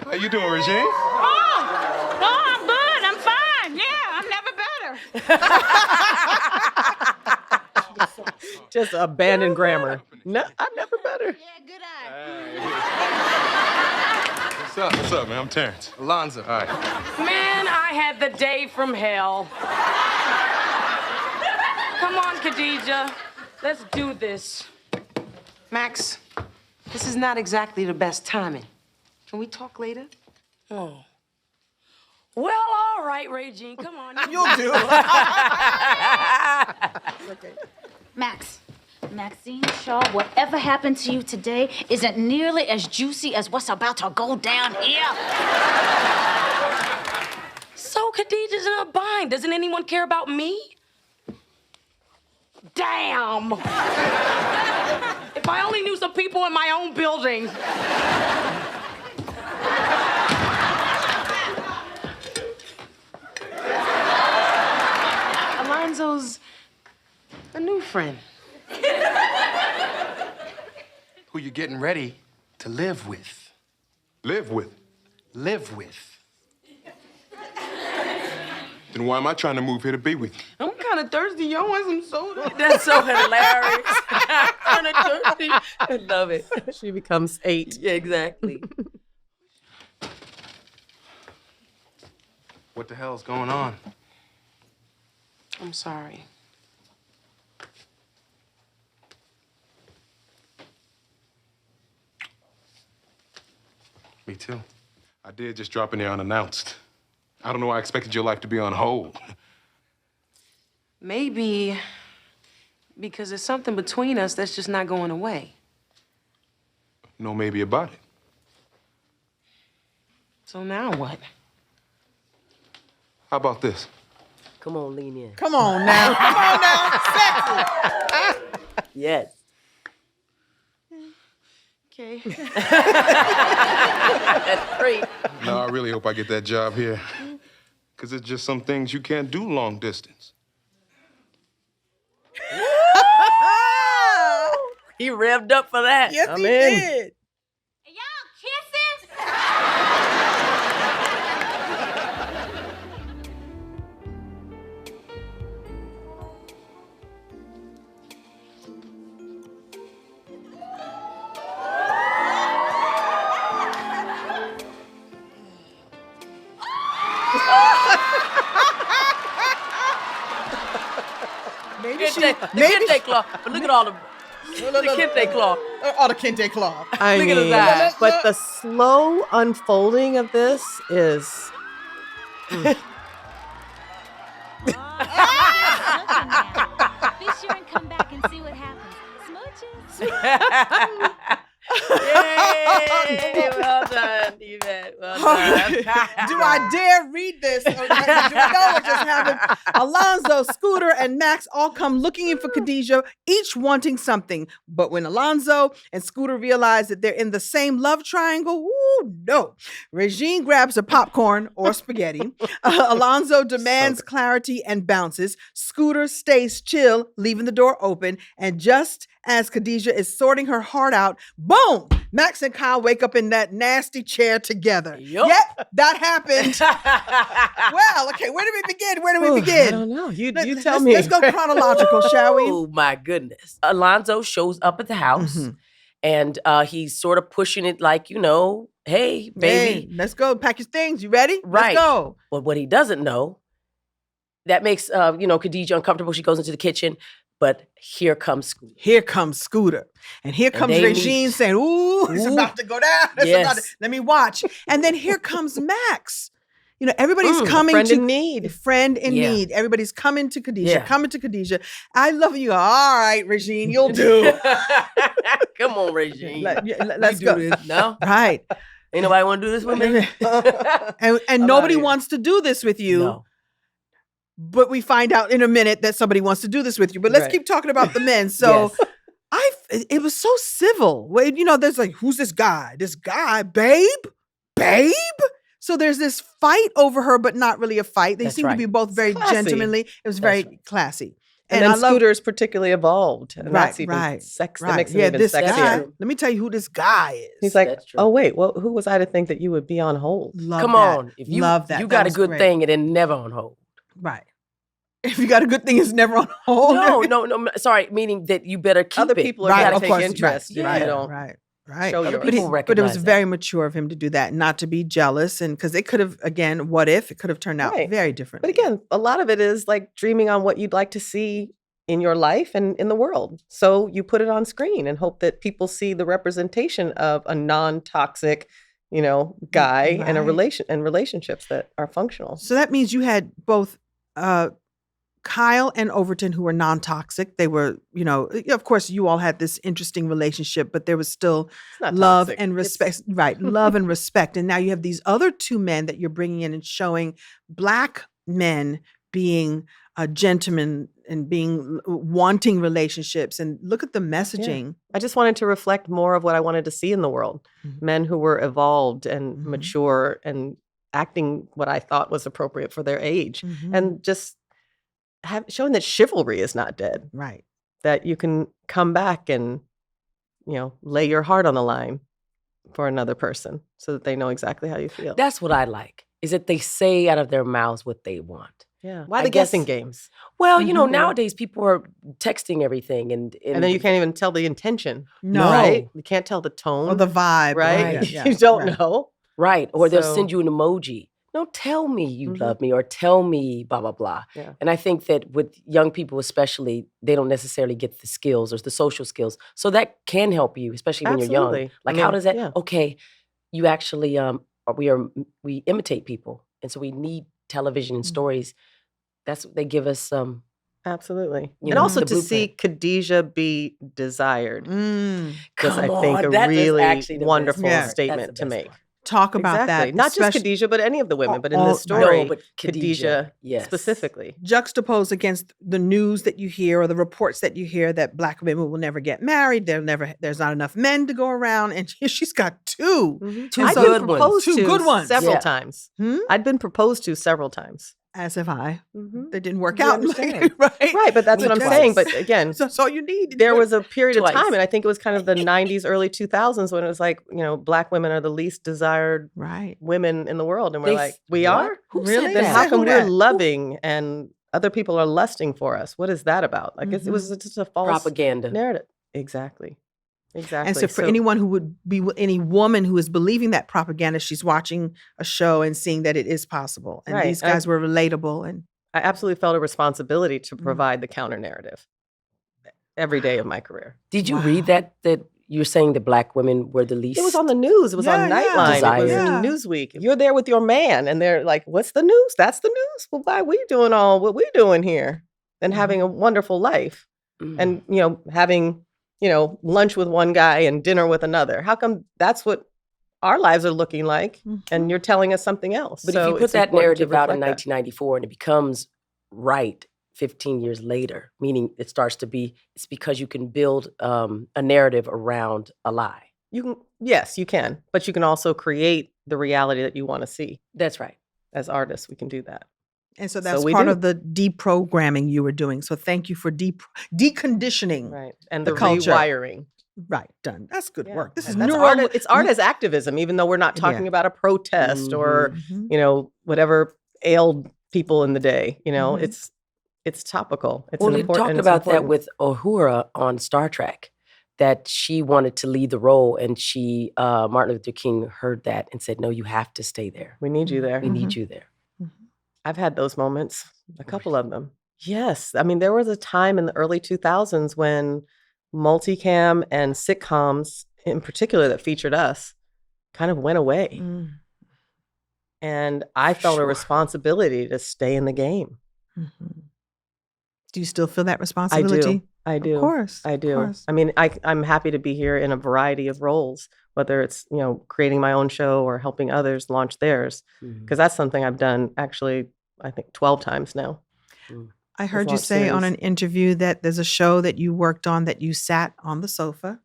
How you doing, Regine? Oh, I'm good. I'm fine. Yeah, I'm never better. Just abandoned grammar. No, I'm never better. Yeah, good eye. What's up, man? I'm Terrence. Alonzo. All right. Man, I had the day from hell. Come on, Khadijah. Let's do this. Max, this is not exactly the best timing. Can we talk later? Oh. Well, all right, Regine. Come on. You'll do. Maxine Shaw, whatever happened to you today isn't nearly as juicy as what's about to go down here. So Khadijah's in a bind. Doesn't anyone care about me? Damn! If I only knew some people in my own building. Alonzo's a new friend. Who you're getting ready to live with. Live with. Live with. Then why am I trying to move here to be with you? I'm kind of thirsty. Y'all want some soda? That's so hilarious. I love it. She becomes 8. Yeah, exactly. What the hell's going on? I'm sorry. Me too. I did just drop in there unannounced. I don't know why I expected your life to be on hold. Maybe because there's something between us that's just not going away. No maybe about it. So now what? How about this? Come on, lean in. Come on now. Come on now. Sexy. Yes. Okay. That's great. No, I really hope I get that job here. Because it's just some things you can't do long distance. He revved up for that. Yes, I'm he in. did. Y'all kisses? Maybe she. The kente cloth. But look at all the kente cloth. All the kente cloth. I Look at his mean, eyes. but the slow unfolding of this is. Be sure and come back and see what happens. Smooches. Yay! Well done, Yvette. Well done. Do I dare read this? Or do we know what just happened? Alonzo, Scooter, and Max all come looking in for Khadijah, each wanting something. But when Alonzo and Scooter realize that they're in the same love triangle, ooh, no. Regine grabs a popcorn or spaghetti. Alonzo demands clarity and bounces. Scooter stays chill, leaving the door open. And just as Khadijah is sorting her heart out, boom! Max and Kyle wake up in that nasty chair together. Yup. Yep, that happened. Well, okay, where do we begin? Where do we I begin? don't know. You Let's- tell me. Let's go chronological, shall we? Oh my goodness. Alonzo shows up at the house Mhm. and he's sort of pushing it like, hey, baby. Hey, let's go. Pack your things. You ready? Right. Let's go. But what he doesn't know, that makes Khadijah uncomfortable. She goes into the kitchen, but here comes Scooter. Here comes Scooter. And here comes they Regine meet. saying, ooh, it's Ooh. about to go down. It's Yes. about to- let me watch. And then here comes Max. Everybody's coming friend to in need. Friend in Yeah. need. Everybody's coming to Khadijah, Yeah. coming to Khadijah. I love you. All right, Regine, you'll do. Come on, Regine. Let's We go. do this. No? Right. Ain't nobody want to do this with me? And I'm nobody outta here. wants to do this with you. No. But we find out in a minute that somebody wants to do this with you. But let's Right. keep talking about the men. So Yes. it was so civil. There's like, who's this guy? This guy, babe? Babe? So there's this fight over her, but not really a fight. They That's seem to right. be both very Classy. gentlemanly. It was That's very classy. And I then love Scooter's particularly evolved. And Right, that's even right, sex. That right. makes him Yeah, even this sexier. guy. Let me tell you who this guy is. He's like, That's true. oh, wait, well, who was I to think that you would be on hold? Love Come that. on. If you, Love that. you That got a was good great. thing and then never on hold. Right. If you got a good thing, it's never on hold. No. Sorry, meaning that you better keep Other it. people are Right, going of to take course, interest. right, if right, you don't right. show Other yours. But, people but it was recognize that. very mature of him to do that, not to be jealous, and because it could have, again, what if it could have turned out Right. very different. But again, a lot of it is like dreaming on what you'd like to see in your life and in the world. So you put it on screen and hope that people see the representation of a non-toxic, guy and Right. and relationships that are functional. So that means you had both Kyle and Overton who were non-toxic. They were, of course, you all had this interesting relationship, but there was still It's not love toxic. and It's- respect. Right, love and respect. And now you have these other two men that you're bringing in and showing Black men being gentlemen and being wanting relationships. And look at the messaging. I just wanted to reflect more of what I wanted to see in the world. Mhm. Men who were evolved and Mhm. mature and acting what I thought was appropriate for their age. Mhm. And just showing that chivalry is not dead, Right. that you can come back and, lay your heart on the line for another person so that they know exactly how you feel. That's what I like, is that they say out of their mouths what they want. Yeah. Why I the guessing guess- games? Well, Mhm. nowadays people are texting everything and And then you can't even tell the intention, No. right? You can't tell the tone, Or the vibe. right? Right. Yeah, You don't right. know. Right. Or they'll So- send you an emoji. No, tell me you Mhm. love me or tell me blah, blah, blah. Yeah. And I think that with young people especially, they don't necessarily get the skills or the social skills. So that can help you, especially when you're young. Absolutely. I Like how mean, does that, yeah. okay, you actually, we imitate people. And so we need television and Mhm. stories. That's what they give us. Absolutely. You And know, also the to see Khadijah be desired Mm. was, I Come think, on, a that is really actually the best wonderful part. That's the statement to best make. part. talk about Exactly. that. Not just especially Khadijah, but any of the women. But in all- this story, No, but Khadijah, yes. specifically. juxtaposed against the news that you hear or the reports that you hear that black women will never get married. There's not enough men to go around, and she's got two. Two I'd good been ones. proposed Two to good ones. several Yeah. times. Hmm? I'd been proposed to several times. As have I. Mhm. That didn't work You out. understand. right? Right, but that's Me what I'm twice. saying. But again, That's all you need. there was a period Twice. of time, and I think it was kind of the 90s, early 2000s when it was like, black women are the least desired right. women in the world. And we're They like, s- we what? are? Who Really? said Then that? how Who come we're that? loving and other people are lusting for us? What is that about? Like, it was just a false Propaganda. narrative. Exactly. Exactly. And so for anyone who would be any woman who is believing that propaganda, she's watching a show and seeing that it is possible. And Right. these guys were relatable. And I absolutely felt a responsibility to provide the counter narrative every day of my career. Did you Wow. read that you're saying that black women were the least? It was on the news. It was on Yeah, yeah. Nightline. It was Desired. in Newsweek. You're there with your man, and they're like, "What's the news? That's the news. Well, why we doing all what we doing here and having a wonderful life, Mm. and having lunch with one guy and dinner with another? How come that's what our lives are looking like, and you're telling us something else?" But So if you put it's that important to narrative out in reflect that. 1994 and it becomes right 15 years later, meaning it starts to be, it's because you can build a narrative around a lie. Yes, you can, but you can also create the reality that you want to see. That's right. As artists, we can do that. And so that's we part do. of the deprogramming you were doing. So thank you for deconditioning. Right. And the the culture. rewiring. Right, done. That's good Yeah. work. This is And that's neuro- art. It's art as activism, even though we're not talking Yeah. about a protest or Mhm. whatever ailed people in the day. Mhm. It's topical. It's Well, an they important. talked it's about that important. with Uhura on Star Trek, that she wanted to lead the role, and Martin Luther King heard that and said, "No, you have to stay there. We need you there. We need you there." I've had those moments, a couple of them. Yes. I mean, there was a time in the early 2000s when multicam and sitcoms in particular that featured us kind of went away. Mm. And I felt a Sure. responsibility to stay in the game. Mhm. Do you still feel that I responsibility? do. I do. Of course. I of do. course. I mean, I'm happy to be here in a variety of roles, whether it's, creating my own show or helping others launch theirs, because that's something I've done actually, I think 12 times now. I heard you launch say on series. an interview that there's a show that you worked on that you sat on the sofa.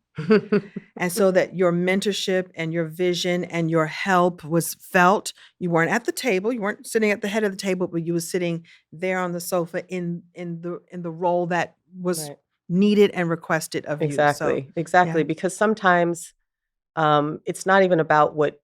And so that your mentorship and your vision and your help was felt. You weren't at the table. You weren't sitting at the head of the table, but you were sitting there on the sofa in the role that was Right. needed and requested of Exactly. you. Exactly. yeah. Because sometimes it's not even about what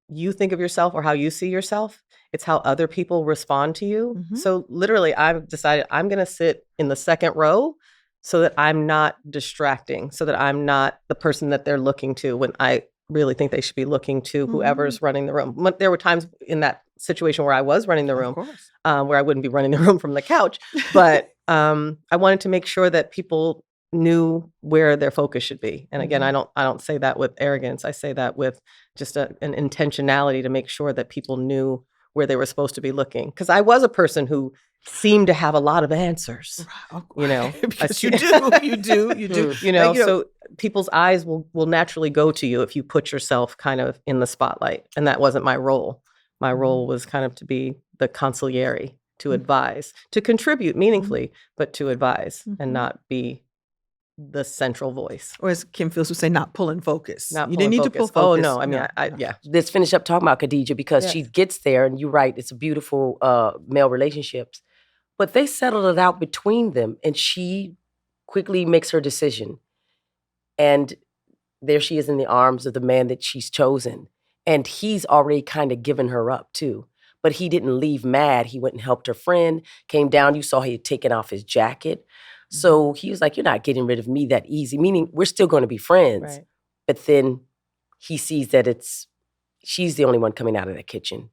you think of yourself or how you see yourself. It's how other people respond to you. Mhm. So literally, I've decided I'm going to sit in the second row so that I'm not distracting, so that I'm not the person that they're looking to when I really think they should be looking to whoever's running the room. There were times in that situation where I was running the Of room, course. where I wouldn't be running the room from the couch. But I wanted to make sure that people knew where their focus should be. And again, I don't say that with arrogance. I say that with just an intentionality to make sure that people knew where they were supposed to be looking. Because I was a person who seemed to have a lot of answers. Because you do. You do. You do. So people's eyes will naturally go to you if you put yourself kind of in the spotlight. And that wasn't my role. My role was kind of to be the consigliere, to advise, to contribute meaningfully, but to advise and not be the central voice. Or as Kim Fields would say, not pulling focus. Not You didn't need pulling to pull focus. Oh, focus. no. I mean, yeah. Let's finish up talking about Khadijah, because she Yes. gets there, and you're right, it's a beautiful male relationships. But they settled it out between them, and she quickly makes her decision. And there she is in the arms of the man that she's chosen. And he's already kind of given her up too. But he didn't leave mad. He went and helped her friend, came down. You saw he had taken off his jacket. So he was like, "You're not getting rid of me that easy," meaning we're still going to be friends. Right. But then he sees that she's the only one coming out of that kitchen.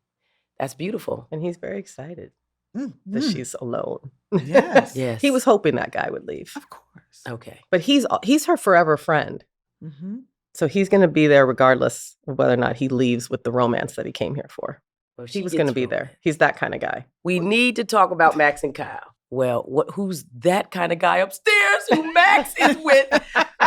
That's beautiful. And he's very excited that she's alone. Yes. Yes. He was hoping that guy would leave. Of course. Okay. But he's her forever friend. Mm-hmm. So he's going to be there regardless of whether or not he leaves with the romance that he came here for. Well, He she was going to gets be romance. there. He's that kind of guy. We need to talk about Max and Kyle. well, who's that kind of guy upstairs who Max is with?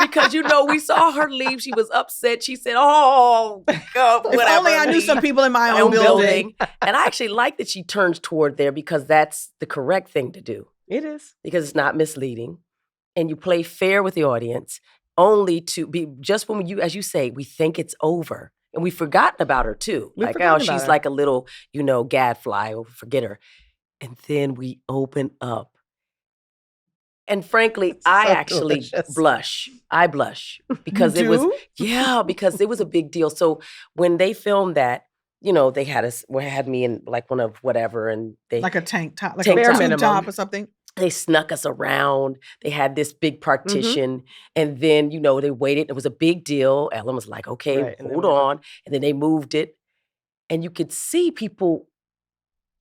Because, we saw her leave. She was upset. She said, oh, God, whatever. If only I knew some people in my own building. And I actually like that she turns toward there because that's the correct thing to do. It is. Because it's not misleading. And you play fair with the audience only to be, just when as you say, we think it's over. And we've forgotten about her too. She's like a little, gadfly, or forget her. And then we open up. And frankly, I actually blush. I blush because because it was a big deal. So when they filmed that, they had me in like one of whatever, and they like a tank top, like tank a top. tank top or something. They snuck us around. They had this big partition, and then they waited. It was a big deal. Ellen was like, "Okay, hold on," and then they moved it, and you could see people.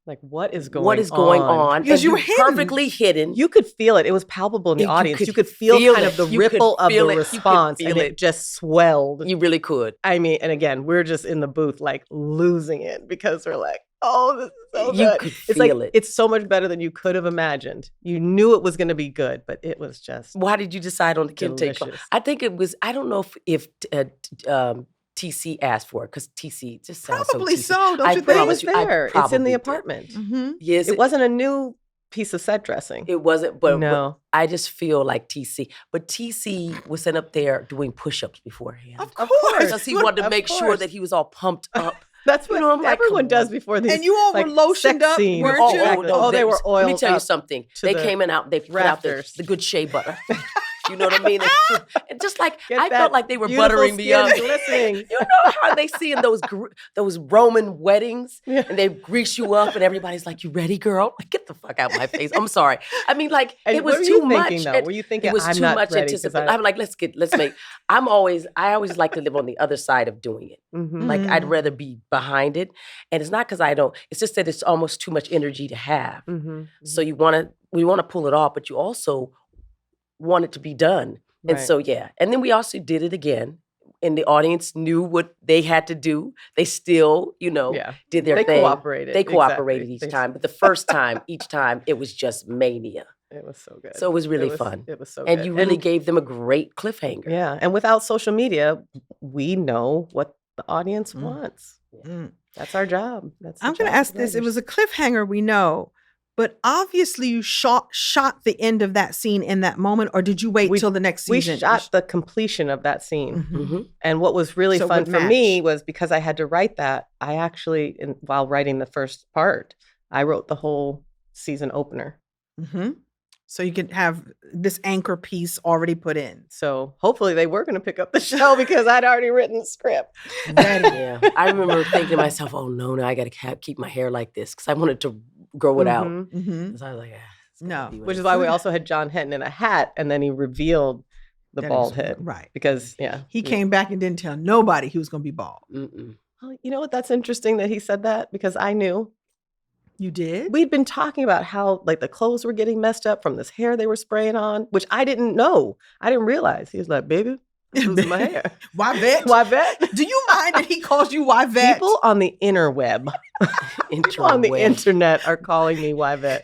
Like, what is going on? Because you were perfectly hidden. You could feel it. It was palpable in the audience. You could feel kind of the ripple of the response, and it just swelled. You really could. I mean, and again, we're just in the booth, like, losing it because we're like, oh, this is so good. You could feel it. It's so much better than you could have imagined. You knew it was going to be good, but it was just Why did you decide on the delicious. kente? I think it was, I don't know if TC asked for it because TC just sounds probably so TC. don't you think? It was there. It's in the apartment. Yes, it wasn't a new piece of set dressing. It wasn't, but no. I just feel like TC. But TC was sitting up there doing push-ups beforehand. Of course. Because he wanted to make sure that he was all pumped up. That's what everyone does before these. And you all were lotioned up, scenes. weren't you? No, they were oiled. Let me tell you up something. They came out, they put out the good shea butter. You know what I mean? And just like, I felt like they were buttering me up. Glistening. You know how they see in those Roman weddings, and they grease you up, and everybody's like, "You ready, girl?" Like, get the fuck out of my face. I'm sorry. I mean, like, and it was what too were you much. Thinking, though? Were you thinking it was I'm too not much ready, anticipation? I'm like, let's make. I always like to live on the other side of doing it. Like, I'd rather be behind it, and it's not because I don't. It's just that it's almost too much energy to have. So we want to pull it off, but you also want it to be done. And so, and then we also did it again, and the audience knew what they had to do. They still, did their thing. They cooperated. They cooperated each time, but the first time, each time, it was just mania. It was so good. So it was really fun. It was so and good. You really gave them a great cliffhanger. Yeah, and without social media, we know what the audience wants. That's our job. I'm going to ask this. It was a cliffhanger, we know. But obviously you shot the end of that scene in that moment, or did you wait till the next season? We shot the completion of that scene. And what was really fun for me was because I had to write that, I actually, while writing the first part, I wrote the whole season opener. So you could have this anchor piece already put in. So hopefully they were going to pick up the show because I'd already written the script. Yeah. I remember thinking to myself, oh, no, I got to keep my hair like this because I wanted to grow it out. So I was like, no. Which is why we also had John Henton in a hat, and then he revealed the bald head. Right. Because, he came back and didn't tell nobody he was going to be bald. Well, you know what? That's interesting that he said that because I knew. You did? We'd been talking about how like the clothes were getting messed up from this hair they were spraying on, which I didn't know. I didn't realize. He was like, baby, I'm losing my hair. Why vet? Why vet? Do you mind that he calls you why vet? People on the interweb, people on the internet are calling me why vet.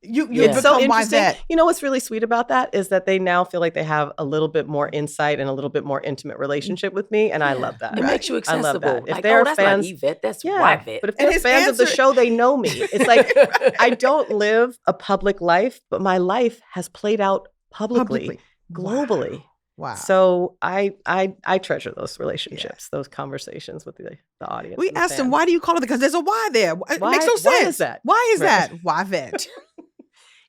It's so interesting. You know what's really sweet about that is that they now feel like they have a little bit more insight and a little bit more intimate relationship with me, and I love that. It makes you accessible. I love that. If like, they're that's fans, not Yvette, that's Yvette. But if they're fans of the show, they know me. It's like I don't live a public life, but my life has played out publicly. Globally. Wow. So I treasure those relationships, those conversations with the audience. We asked him, why do you call it? Because there's a why there. It makes no sense. Why is that? Why is that? Why vet?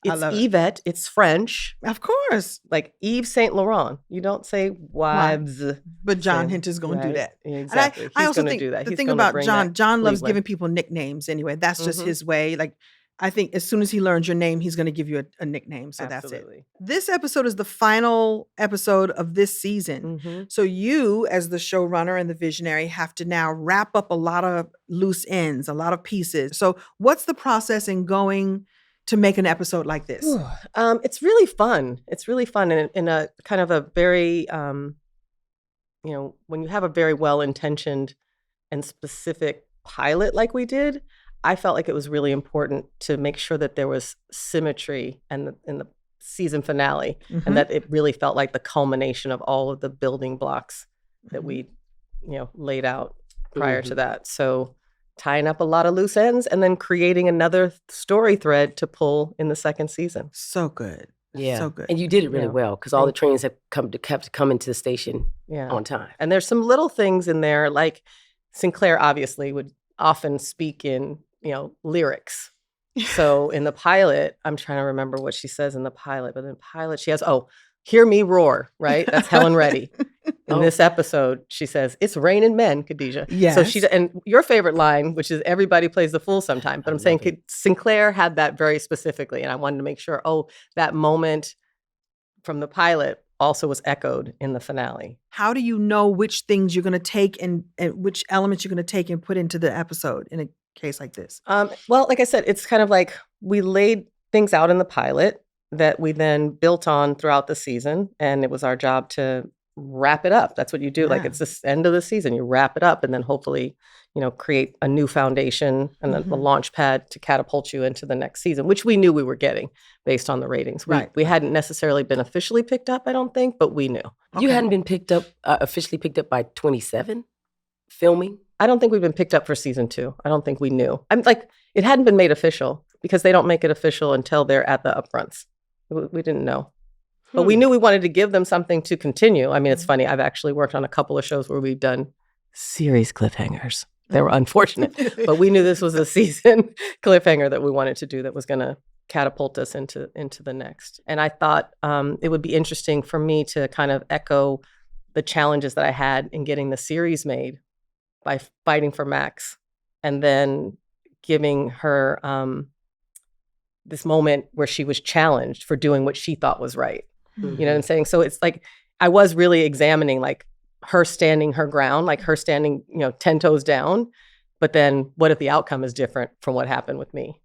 It's Yvette. It's French. Of course. Like Yves Saint Laurent. You don't say wives. But John Hinton's going to do that. Exactly. And I also think do that. The thing about John loves giving people nicknames anyway. That's just his way. Like, I think as soon as he learns your name, he's going to give you a nickname. So that's it. This episode is the final episode of this season. So you, as the showrunner and the visionary, have to now wrap up a lot of loose ends, a lot of pieces. So what's the process in going to make an episode like this? It's really fun. It's really fun in a kind of a very, when you have a very well-intentioned and specific pilot like we did, I felt like it was really important to make sure that there was symmetry in the season finale, and that it really felt like the culmination of all of the building blocks that we, laid out prior to that. So tying up a lot of loose ends and then creating another story thread to pull in the second season. So good. Yeah. So good. And you did it really well because all the trains have to come into the station on time. And there's some little things in there, like Sinclair obviously would often speak in, lyrics. So in the pilot, I'm trying to remember what she says in the pilot, but in the pilot she has, hear me roar, right? That's Helen Reddy. In this episode, she says, "It's raining men, Khadijah." Yes. So and your favorite line, which is everybody plays the fool sometime, but I'm saying Sinclair had that very specifically, and I wanted to make sure, that moment from the pilot also was echoed in the finale. How do you know which things you're going to take and which elements you're going to take and put into the episode in a case like this? Well, like I said, it's kind of like we laid things out in the pilot that we then built on throughout the season, and it was our job to wrap it up. That's what you do. Like it's the end of the season, you wrap it up and then hopefully, create a new foundation and a launch pad to catapult you into the next season, which we knew we were getting based on the ratings. We hadn't necessarily been officially picked up, I don't think, but we knew. You hadn't been picked up, officially picked up by 27 filming? I don't think we've been picked up for season 2. I don't think we knew. I'm like, it hadn't been made official because they don't make it official until they're at the upfronts. We didn't know. But we knew we wanted to give them something to continue. I mean, it's funny. I've actually worked on a couple of shows where we've done series cliffhangers. They were unfortunate, but we knew this was a season cliffhanger that we wanted to do that was going to catapult us into the next. And I thought it would be interesting for me to kind of echo the challenges that I had in getting the series made by fighting for Max and then giving her this moment where she was challenged for doing what she thought was right. You know what I'm saying? So it's like I was really examining like her standing her ground, like her standing, 10 toes down. But then what if the outcome is different from what happened with me,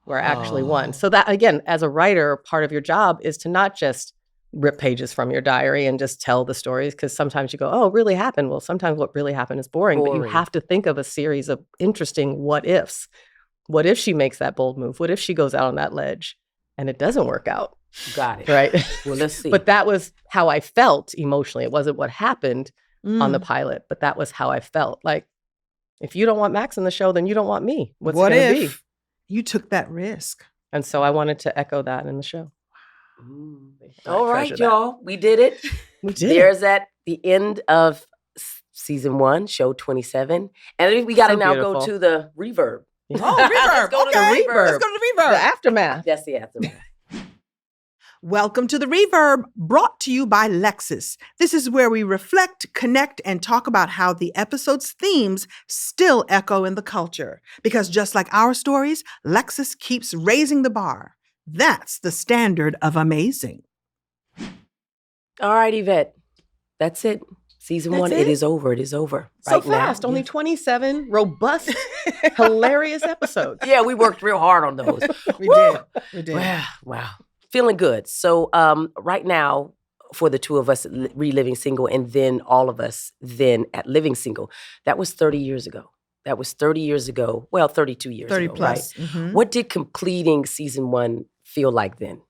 where I actually won? So that, again, as a writer, part of your job is to not just rip pages from your diary and just tell the stories, because sometimes you go, oh, it really happened. Well, sometimes what really happened is boring, but you have to think of a series of interesting what ifs. What if she makes that bold move? What if she goes out on that ledge and it doesn't work out? Got it. Right. Well, let's see. But that was how I felt emotionally. It wasn't what happened on the pilot, but that was how I felt. Like, if you don't want Max in the show, then you don't want me. What's what it if you took that risk? And so I wanted to echo that in the show. All right, y'all. We did it. We did. There's at the end of season 1, show 27. And we got to So now beautiful. go to the reverb. Oh, reverb. Let's go to the Okay, reverb. let's go to the reverb. The aftermath. That's the aftermath. Welcome to the Reverb, brought to you by Lexus. This is where we reflect, connect, and talk about how the episode's themes still echo in the culture. Because just like our stories, Lexus keeps raising the bar. That's the standard of amazing. All right, Yvette. That's it. Season That's 1, it? it is over. It is over. So right fast. now. Only 27 robust, hilarious episodes. Yeah, we worked real hard on those. We did. We did. Wow. Feeling good. So right now, for the two of us reliving single and then all of us then at living single, that was 30 years ago. That was 30 years ago. Well, 32 years 30 ago, plus. right? Mhm. What did completing season 1 feel like then?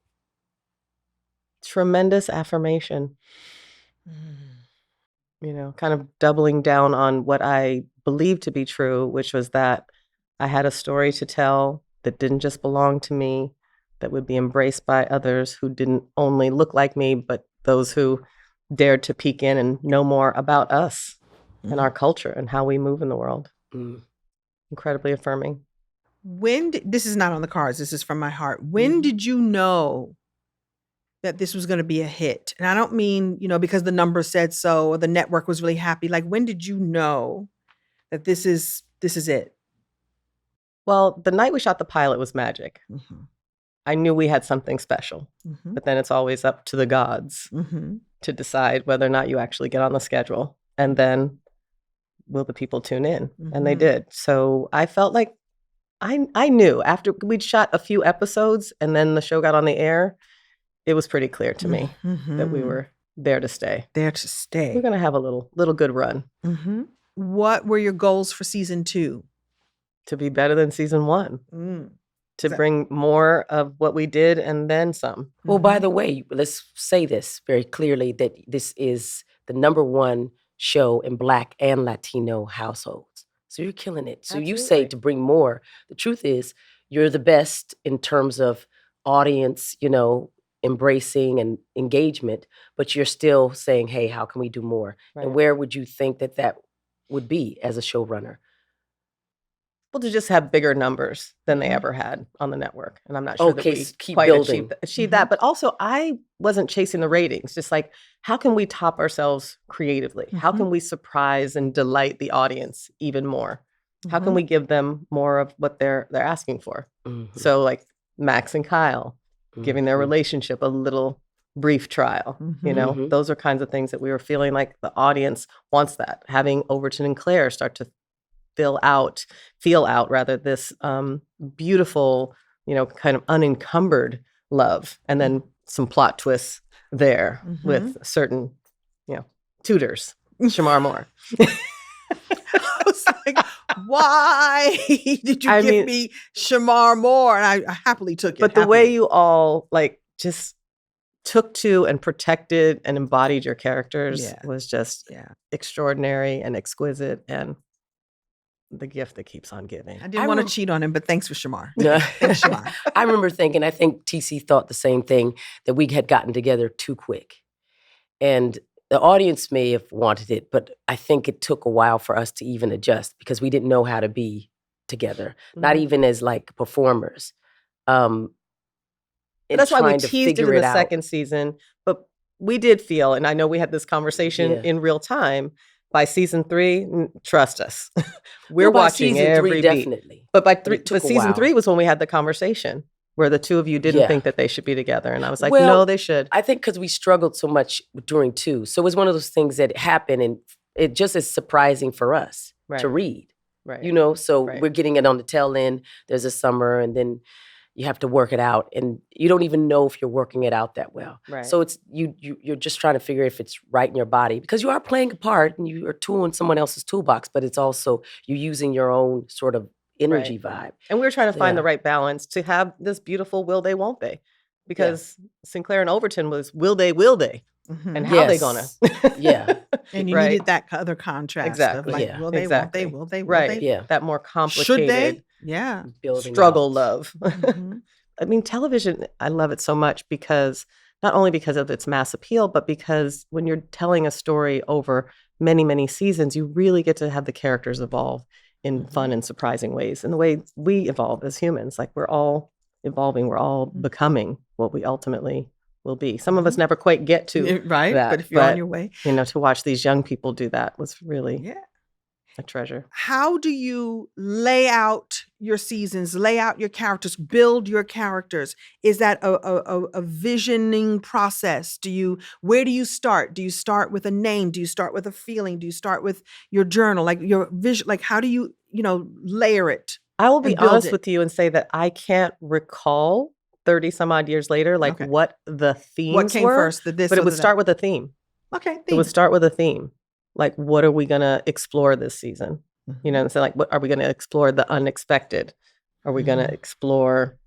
Tremendous affirmation. Kind of doubling down on what I believed to be true, which was that I had a story to tell that didn't just belong to me, that would be embraced by others who didn't only look like me, but those who dared to peek in and know more about us and our culture and how we move in the world. Incredibly affirming. This is not on the cards, this is from my heart. When did you know that this was going to be a hit? And I don't mean, because the numbers said so or the network was really happy. Like, when did you know that this is it? Well, the night we shot the pilot was magic. Mm-hmm. I knew we had something special, but then it's always up to the gods to decide whether or not you actually get on the schedule. And then will the people tune in? And they did. So I felt like I knew after we'd shot a few episodes and then the show got on the air, it was pretty clear to me that we were there to stay. There to stay. We're going to have a little good run. What were your goals for season 2? to be better than season 1. To bring more of what we did and then some. Well, by the way, let's say this very clearly that this is the #1 show in Black and Latino households. So you're killing it. So you say to bring more. The truth is, you're the best in terms of audience, embracing and engagement, but you're still saying, hey, how can we do more? Right. And where would you think that would be as a showrunner? Well, to just have bigger numbers than they ever had on the network. And I'm not sure that we keep quite building. achieved that. But also, I wasn't chasing the ratings. Just like, how can we top ourselves creatively? How can we surprise and delight the audience even more? How can we give them more of what they're asking for? So like Max and Kyle, giving their relationship a little brief trial. Those are kinds of things that we were feeling like the audience wants that. Having Overton and Claire start to feel out this beautiful, kind of unencumbered love, and then some plot twists there with certain, tutors, Shamar Moore. I was like, why did you give me Shamar Moore? And I happily took it. But the way you all just took to and protected and embodied your characters was just extraordinary and exquisite, and the gift that keeps on giving. I didn't want to cheat on him, but thanks for Shamar. Thanks, Shamar. I remember thinking, I think TC thought the same thing, that we had gotten together too quick. And the audience may have wanted it, but I think it took a while for us to even adjust because we didn't know how to be together, not even as performers. That's why we teased it in the second season. But we did feel, and I know we had this conversation in real time, by season 3, trust us, we're watching every beat. Definitely. But season 3 was when we had the conversation where the two of you didn't think that they should be together, and I was like, no, they should. I think because we struggled so much during 2, so it was one of those things that happened, and it just is surprising for us to read. Right. So we're getting it on the tail end. There's a summer, and then you have to work it out, and you don't even know if you're working it out that well. Right. So it's you're just trying to figure if it's right in your body, because you are playing a part and you are tooling someone else's toolbox, but it's also you using your own sort of energy vibe. And we were trying to find the right balance to have this beautiful will they, won't they? Because Sinclair and Overton was will they, and how they gonna? And you needed that other contrast. Exactly. Of will they, won't they, will they, will right. they? That more complicated. Should they? Yeah. Struggle love. I mean, television, I love it so much because not only because of its mass appeal, but because when you're telling a story over many, many seasons, you really get to have the characters evolve in fun and surprising ways. And the way we evolve as humans, we're all evolving, we're all becoming what we ultimately will be. Some of us never quite get to that. But if you're on your way. To watch these young people do that was really a treasure. How do you lay out your seasons, lay out your characters, build your characters? Is that a visioning process? Where do you start? Do you start with a name? Do you start with a feeling? Do you start with your journal? Your vision, how do you, layer it? I will be honest with you and say that I can't recall 30 some odd years later, what the themes what came were, first, but it would start with a theme. Okay. Theme. It would start with a theme. What are we going to explore this season? And so what are we going to explore the unexpected? Are we going to explore,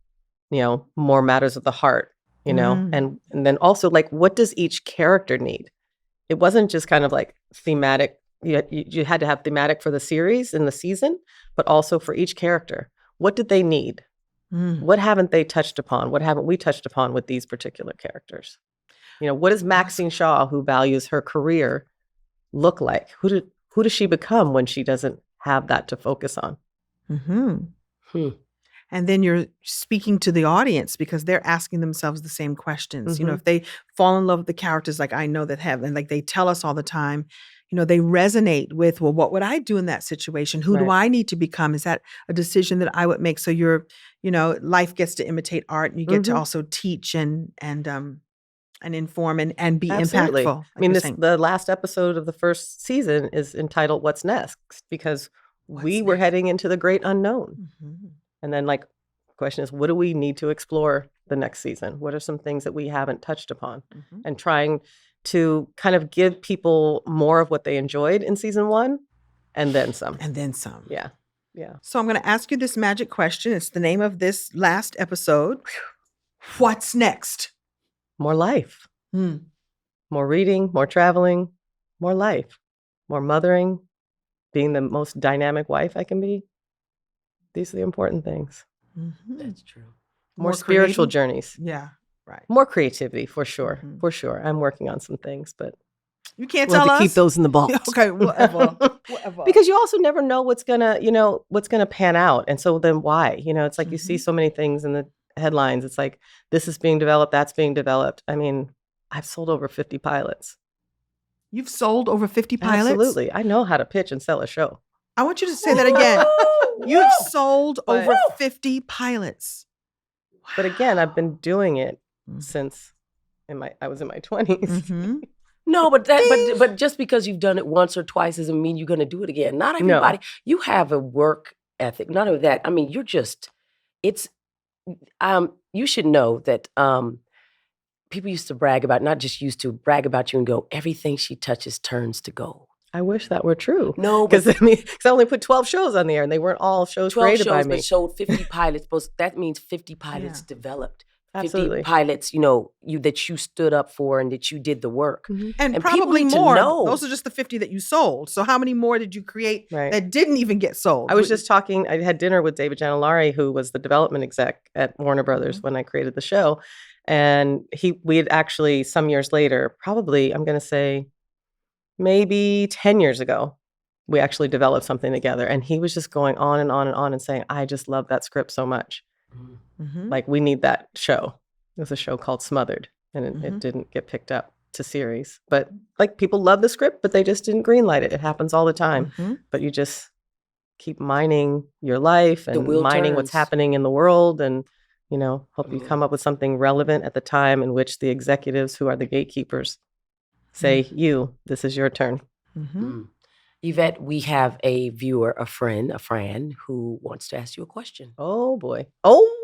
more matters of the heart, and then also what does each character need? It wasn't just kind of thematic. You had to have thematic for the series and the season, but also for each character. What did they need? What haven't they touched upon? What haven't we touched upon with these particular characters? What does Maxine Shaw, who values her career, look like? Who does she become when she doesn't have that to focus on? And then you're speaking to the audience because they're asking themselves the same questions. If they fall in love with the characters like I know that have, and they tell us all the time, they resonate with, well, what would I do in that situation? Who do I need to become? Is that a decision that I would make? So life gets to imitate art, and you get to also teach and inform and be Absolutely. Impactful. I mean, the last episode of the first season is entitled "What's Next" because we were heading into the great unknown, and then the question is, what do we need to explore the next season? What are some things that we haven't touched upon? And trying to kind of give people more of what they enjoyed in season 1, and then some. And then some. Yeah. Yeah. So I'm going to ask you this magic question. It's the name of this last episode. What's next? More life. Hmm. More reading, more traveling, more life, more mothering, being the most dynamic wife I can be. These are the important things. That's true. More spiritual creative? journeys. Yeah, right. More creativity, for sure. For sure. I'm working on some things, but You can't we'll tell have to us? keep those in the vault. Okay, whatever. Whatever. Because you also never know what's gonna pan out. And so then why? It's like you see so many things in the headlines. It's like this is being developed, that's being developed. I mean, I've sold over 50 pilots. You've sold over 50 pilots? Absolutely. I know how to pitch and sell a show. I want you to say that again. You've sold over 50 pilots. But again, I've been doing it since I was in my 20s. Mm-hmm. No, but just because you've done it once or twice doesn't mean you're going to do it again. Not No. everybody. You have a work ethic. Not only that. I mean, you should know that people used to brag about, not just used to brag about you and go, everything she touches turns to gold. I wish that were true. No, because I only put 12 shows on the air, and they weren't all shows 12 created by shows, me. but showed 50 pilots. That means 50 pilots developed. 50 Absolutely. pilots, that you stood up for and that you did the work. And people probably need to more. know. Those are just the 50 that you sold. So how many more did you create Right. that didn't even get sold? I was just talking. I had dinner with David Janulari, who was the development exec at Warner Brothers when I created the show, and we had actually some years later, probably I'm going to say maybe 10 years ago, we actually developed something together, and he was just going on and on and on and saying, "I just love that script so much. Mm-hmm. Like we need that show." It was a show called Smothered, and it didn't get picked up to series. But like people love the script, but they just didn't greenlight it. It happens all the time. But you just keep mining your life and wheel mining what's turns. happening in the world, and hope you come up with something relevant at the time in which the executives, who are the gatekeepers, say, this is your turn. Yvette, we have a viewer, a Fran, who wants to ask you a question. Oh boy. Oh.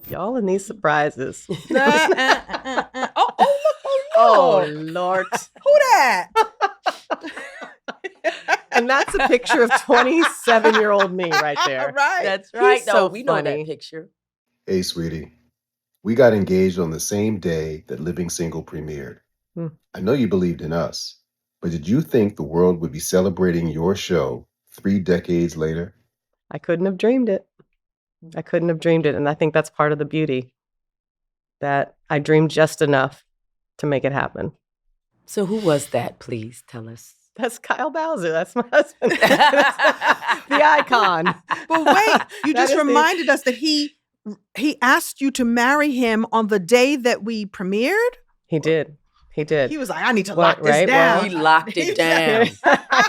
Y'all and these surprises. Oh, Lord. Who that? And that's a picture of 27-year-old me right there. Right. That's right. He's so we know funny. that picture. Hey, sweetie. We got engaged on the same day that Living Single premiered. I know you believed in us, but did you think the world would be celebrating your show 3 decades later? I couldn't have dreamed it. And I think that's part of the beauty, that I dreamed just enough to make it happen. So who was that? Please tell us. That's Kyle Bowser. That's my husband. The icon. But wait, you That just is the- reminded us that he asked you to marry him on the day that we premiered. He did. He was like, I need to Well, lock this right, well, down. He locked it down.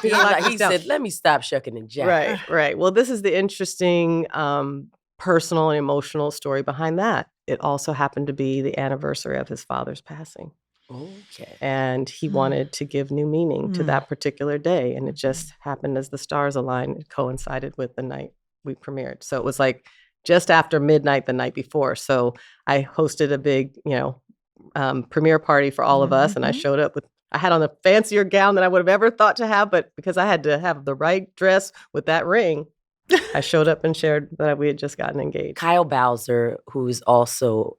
He He said, let me stop shucking and jiving. Right. Well, this is the interesting personal and emotional story behind that. It also happened to be the anniversary of his father's passing. Okay. And he wanted to give new meaning to that particular day. And it just happened as the stars aligned. It coincided with the night we premiered. So it was like just after midnight the night before. So I hosted a big, premiere party for all of us. And I showed up I had on a fancier gown than I would have ever thought to have. But because I had to have the right dress with that ring, I showed up and shared that we had just gotten engaged. Kyle Bowser, who's also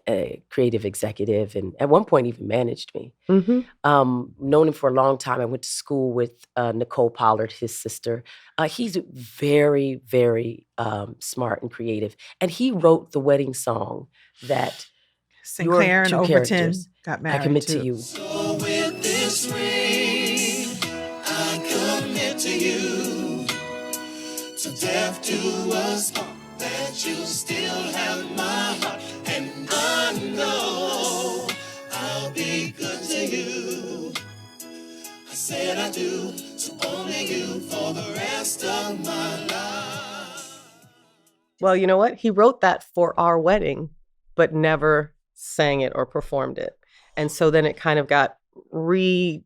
a creative executive and at one point even managed me. Known him for a long time. I went to school with Nicole Pollard, his sister. He's very, very smart and creative. And he wrote the wedding song that Sinclair and your two Overton characters, got married. I commit too. to you. So with this ring, I commit to you. To death to us, that you still have my heart. And I know I'll be good to you. I said I do to only you for the rest of my life. Well, you know what? He wrote that for our wedding, but never sang it or performed it. And so then it kind of got rejiggered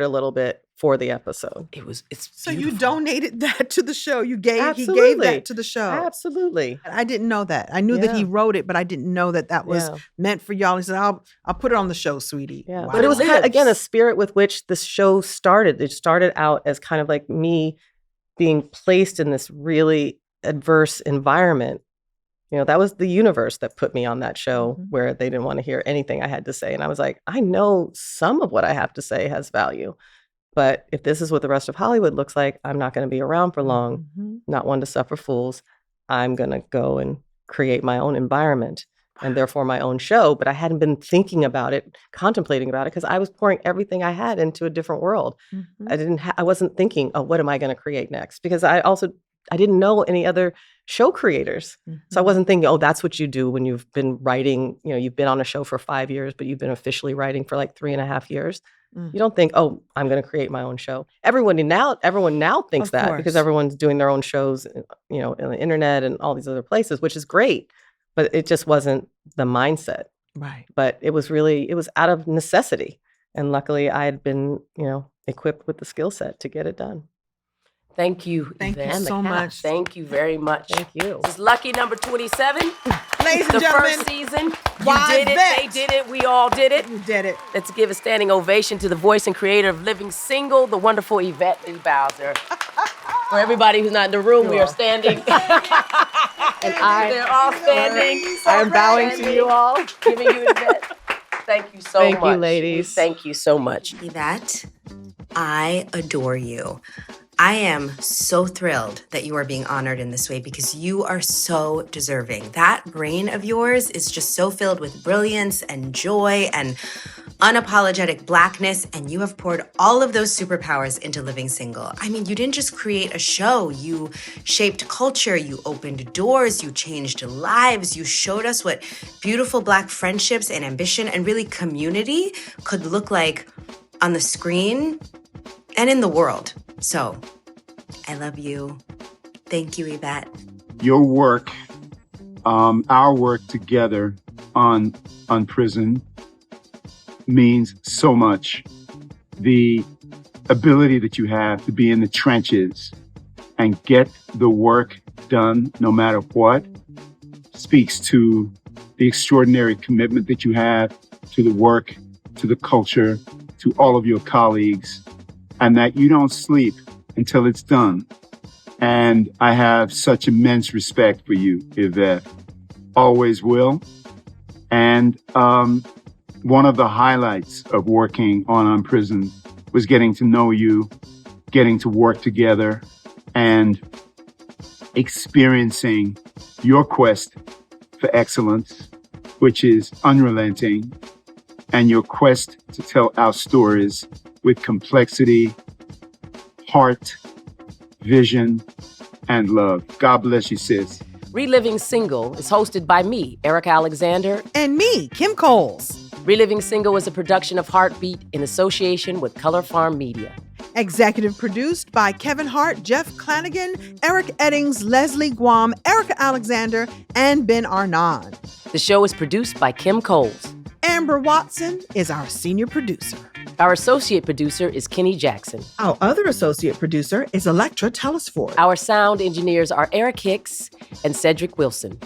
a little bit for the episode. It's So you donated that to the show. He gave Absolutely. that to the show. Absolutely. I didn't know that. I knew that he Yeah. wrote it, but I didn't know that was Yeah. meant for y'all. He said, "I'll put it on the show, sweetie." Yeah. Wow. But it was again a spirit with which this show started. It started out as kind of like me being placed in this really adverse environment. You know, that was the universe that put me on that show where they didn't want to hear anything I had to say. And I was like, I know some of what I have to say has value. But if this is what the rest of Hollywood looks like, I'm not going to be around for long, not one to suffer fools. I'm going to go and create my own environment and therefore my own show. But I hadn't been thinking about it, contemplating about it, because I was pouring everything I had into a different world. I wasn't thinking, oh, what am I going to create next? Because I didn't know any other show creators. So I wasn't thinking, oh, that's what you do when you've been writing, you know, you've been on a show for 5 years, but you've been officially writing for like 3.5 years. You don't think, oh, I'm going to create my own show. Everyone now thinks Of that course. because everyone's doing their own shows, you know, on the internet and all these other places, which is great. But it just wasn't the mindset. Right. But it was out of necessity. And luckily I had been, you know, equipped with the skill set to get it done. Thank you. Thank you Yvette. so much. Thank you very much. Thank you. This is lucky number 27. Ladies and The gentlemen, first season. You Why did it. Vet? They did it. We all did it. You did it. Let's give a standing ovation to the voice and creator of Living Single, the wonderful Yvette Lee Bowser. For everybody who's not in the room, we are standing. And They're all standing. I am bowing to you all. Giving you Yvette. Thank you so Thank much. you, ladies. Thank you so much. Yvette, I adore you. I am so thrilled that you are being honored in this way because you are so deserving. That brain of yours is just so filled with brilliance and joy and unapologetic blackness, and you have poured all of those superpowers into Living Single. I mean, you didn't just create a show, you shaped culture, you opened doors, you changed lives, you showed us what beautiful Black friendships and ambition and really community could look like on the screen and in the world. So, I love you. Thank you, Yvette. Your work, our work together on Prison means so much. The ability that you have to be in the trenches and get the work done no matter what speaks to the extraordinary commitment that you have to the work, to the culture, to all of your colleagues, and that you don't sleep until it's done. And I have such immense respect for you, Yvette. Always will. And one of the highlights of working on Prison was getting to know you, getting to work together, and experiencing your quest for excellence, which is unrelenting, and your quest to tell our stories with complexity, heart, vision, and love. God bless you, sis. Reliving Single is hosted by me, Erica Alexander. And me, Kim Coles. Reliving Single is a production of Heartbeat in association with Color Farm Media. Executive produced by Kevin Hart, Jeff Clanagan, Eric Eddings, Leslie Guam, Erica Alexander, and Ben Arnand. The show is produced by Kim Coles. Amber Watson is our senior producer. Our associate producer is Kenny Jackson. Our other associate producer is Electra Telesford. Our sound engineers are Eric Hicks and Cedric Wilson.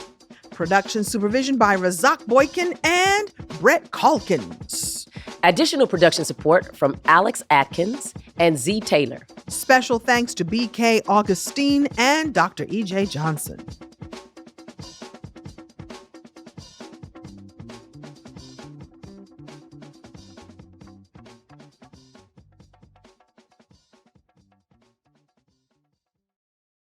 Production supervision by Razak Boykin and Brett Calkins. Additional production support from Alex Atkins and Z. Taylor. Special thanks to BK Augustine and Dr. E.J. Johnson.